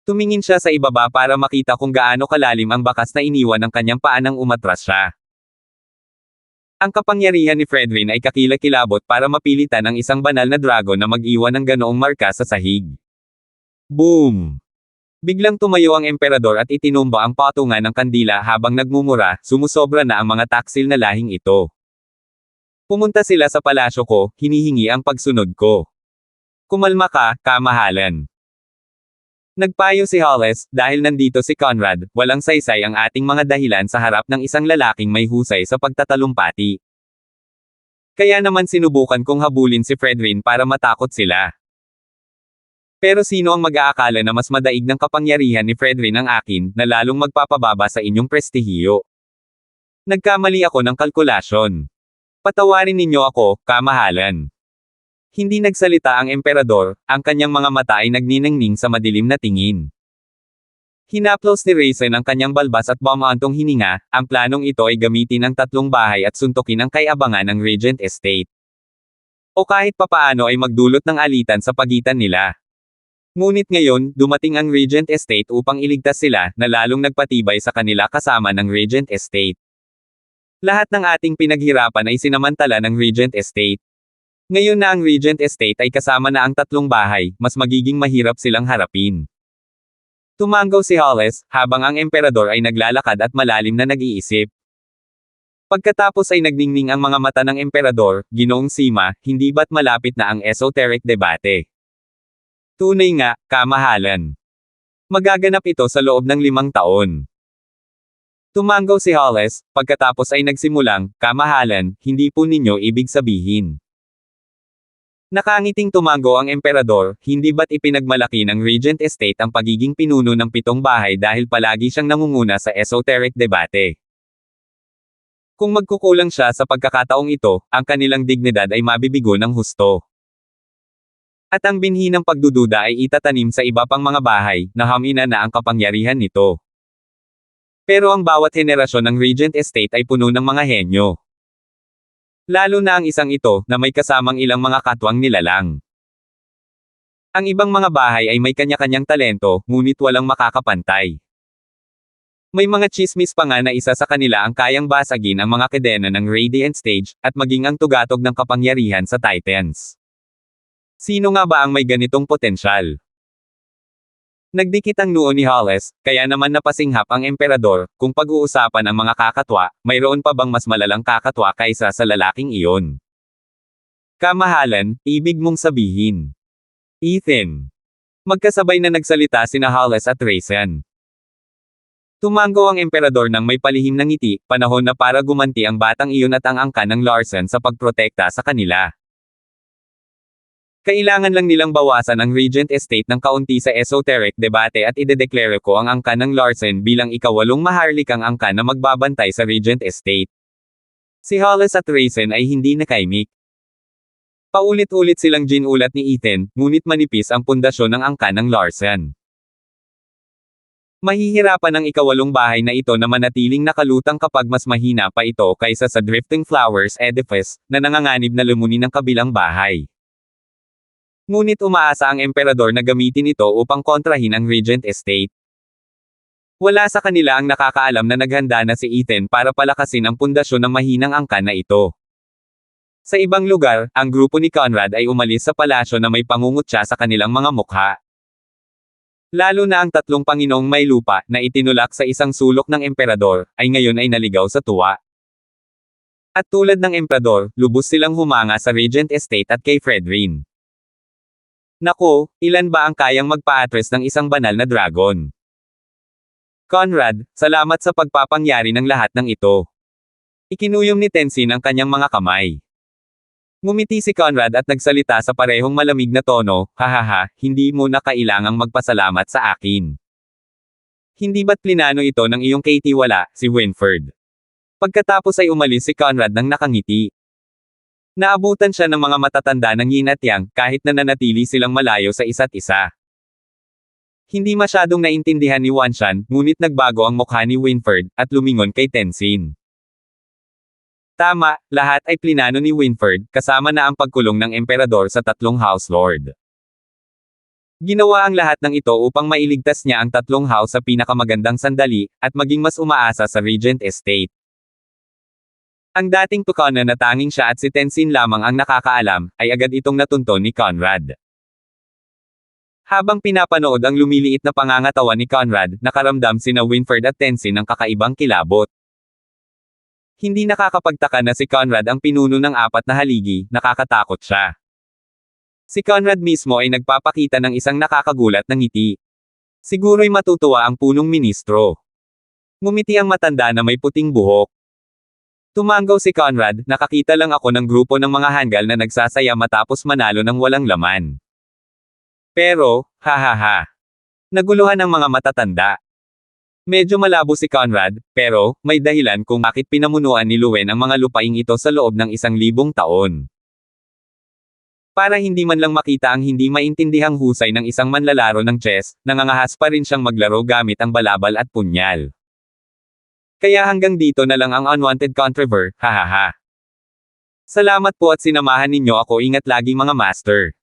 Tumingin siya sa ibaba para makita kung gaano kalalim ang bakas na iniwan ng kanyang paa nang umatras siya. Ang kapangyarihan ni Fredrin ay kakilakilabot para mapilitan ang isang banal na dragon na mag-iwan ng ganoong marka sa sahig. Boom! Biglang tumayo ang emperador at itinumba ang patungan ng kandila habang nagmumura, sumusobra na ang mga taksil na lahing ito. Pumunta sila sa palasyo ko, hinihingi ang pagsunod ko. Kumalma ka, kamahalan. Nagpayo si Hollis, dahil nandito si Conrad, walang saysay ang ating mga dahilan sa harap ng isang lalaking may husay sa pagtatalumpati. Kaya naman sinubukan kong habulin si Fredrin para matakot sila. Pero sino ang mag-aakala na mas madaig ng kapangyarihan ni Fredrin ang akin, na lalong magpapababa sa inyong prestihiyo? Nagkamali ako ng kalkulasyon. Patawarin ninyo ako, kamahalan. Hindi nagsalita ang emperador, ang kanyang mga mata ay nagniningning sa madilim na tingin. Hinaplos ni Raisin ang kanyang balbas at bumantong hininga, ang planong ito ay gamitin ang tatlong bahay at suntukin ang kay-abangan ng Regent Estate. O kahit papaano ay magdulot ng alitan sa pagitan nila. Ngunit ngayon, dumating ang Regent Estate upang iligtas sila, na lalong nagpatibay sa kanila kasama ng Regent Estate. Lahat ng ating pinaghirapan ay sinamantala ng Regent Estate. Ngayon na ang Regent Estate ay kasama na ang tatlong bahay, mas magiging mahirap silang harapin. Tumanggaw si Hollis, habang ang emperador ay naglalakad at malalim na nag-iisip. Pagkatapos ay nagningning ang mga mata ng emperador, Ginoong Sima, hindi ba't malapit na ang esoteric debate? Tunay nga, kamahalan. Magaganap ito sa loob ng 5 taon. Tumanggaw si Hollis, pagkatapos ay nagsimulang, kamahalan, hindi po ninyo ibig sabihin. Nakangiting tumango ang emperador, hindi ba't ipinagmalaki ng Regent Estate ang pagiging pinuno ng 7 bahay dahil palagi siyang nangunguna sa esoteric debate. Kung magkukulang siya sa pagkakataong ito, ang kanilang dignidad ay mabibigo ng husto. At ang binhi ng pagdududa ay itatanim sa iba pang mga bahay, na hamina na ang kapangyarihan nito. Pero ang bawat henerasyon ng Regent Estate ay puno ng mga henyo. Lalo na ang isang ito, na may kasamang ilang mga katwang nilalang. Ang ibang mga bahay ay may kanya-kanyang talento, ngunit walang makakapantay. May mga chismis pa nga na isa sa kanila ang kayang basagin ang mga kadena ng Radiant Stage, at maging ang tugatog ng kapangyarihan sa Titans. Sino nga ba ang may ganitong potensyal? Nagdikit ang noo ni Hollis, kaya naman napasinghap ang emperador, kung pag-uusapan ang mga kakatwa, mayroon pa bang mas malalang kakatwa kaysa sa lalaking iyon? Kamahalan, ibig mong sabihin. Ethan. Magkasabay na nagsalita sina Hollis at Raisin. Tumango ang emperador ng may palihim ng ngiti, panahon na para gumanti ang batang iyon at ang angkan ng Larsen sa pagprotekta sa kanila. Kailangan lang nilang bawasan ang Regent Estate ng kaunti sa esoteric debate at idedeklara ko ang angkan ng Larsen bilang ika-8 maharlikang angkan na magbabantay sa Regent Estate. Si Hollis at Raisin ay hindi nakaimik. Paulit-ulit silang ginulat ni Ethan, ngunit manipis ang pundasyon ng angkan ng Larsen. Mahihirapan ang ika-8 bahay na ito na manatiling nakalutang kapag mas mahina pa ito kaysa sa Drifting Flowers edifice, na nanganganib na lumunin ng kabilang bahay. Ngunit umaasa ang emperador na gamitin ito upang kontrahin ang Regent Estate. Wala sa kanila ang nakakaalam na naghanda na si Ethan para palakasin ang pundasyon ng mahinang angkan na ito. Sa ibang lugar, ang grupo ni Conrad ay umalis sa palasyo na may pangungutya sa kanilang mga mukha. Lalo na ang 3 Panginoong may lupa, na itinulak sa isang sulok ng emperador, ay ngayon ay naligaw sa tuwa. At tulad ng emperador, lubos silang humanga sa Regent Estate at kay Fredrin. Nako, ilan ba ang kayang magpa-address ng isang banal na dragon? Conrad, salamat sa pagpapangyari ng lahat ng ito. Ikinuyom ni Tenzin ang kanyang mga kamay. Ngumiti si Conrad at nagsalita sa parehong malamig na tono, hahaha, hindi mo na kailangang magpasalamat sa akin. Hindi ba't plinano ito ng iyong kaitiwala, si Winford? Pagkatapos ay umalis si Conrad ng nakangiti. Naabutan siya ng mga matatanda ng yin at yang, kahit na nanatili silang malayo sa isa't isa. Hindi masyadong naintindihan ni Wanshan, ngunit nagbago ang mukha ni Winford, at lumingon kay Tenzin. Tama, lahat ay plinano ni Winford, kasama na ang pagkulong ng emperador sa 3 House Lord. Ginawa ang lahat ng ito upang mailigtas niya ang 3 house sa pinakamagandang sandali, at maging mas umaasa sa Regent Estate. Ang dating tukana na tanging siya at si Tenzin lamang ang nakakaalam, ay agad itong natunton ni Conrad. Habang pinapanood ang lumiliit na pangangatawan ni Conrad, nakaramdam sina Winfred at Tenzin ng kakaibang kilabot. Hindi nakakapagtaka na si Conrad ang pinuno ng 4 na haligi, nakakatakot siya. Si Conrad mismo ay nagpapakita ng isang nakakagulat na ngiti. Siguro'y matutuwa ang punong ministro. Ngumiti ang matanda na may puting buhok. Tumanggaw si Conrad, nakakita lang ako ng grupo ng mga hanggal na nagsasaya matapos manalo ng walang laman. Pero, hahaha. Naguluhan ang mga matatanda. Medyo malabo si Conrad, pero, may dahilan kung bakit pinamunuan ni Luen ang mga lupaing ito sa loob ng 1,000 taon. Para hindi man lang makita ang hindi maintindihang husay ng isang manlalaro ng chess, nangangahas pa rin siyang maglaro gamit ang balabal at punyal. Kaya hanggang dito na lang ang Unwanted Controver, hahaha. Salamat po at sinamahan ninyo ako, ingat lagi mga master.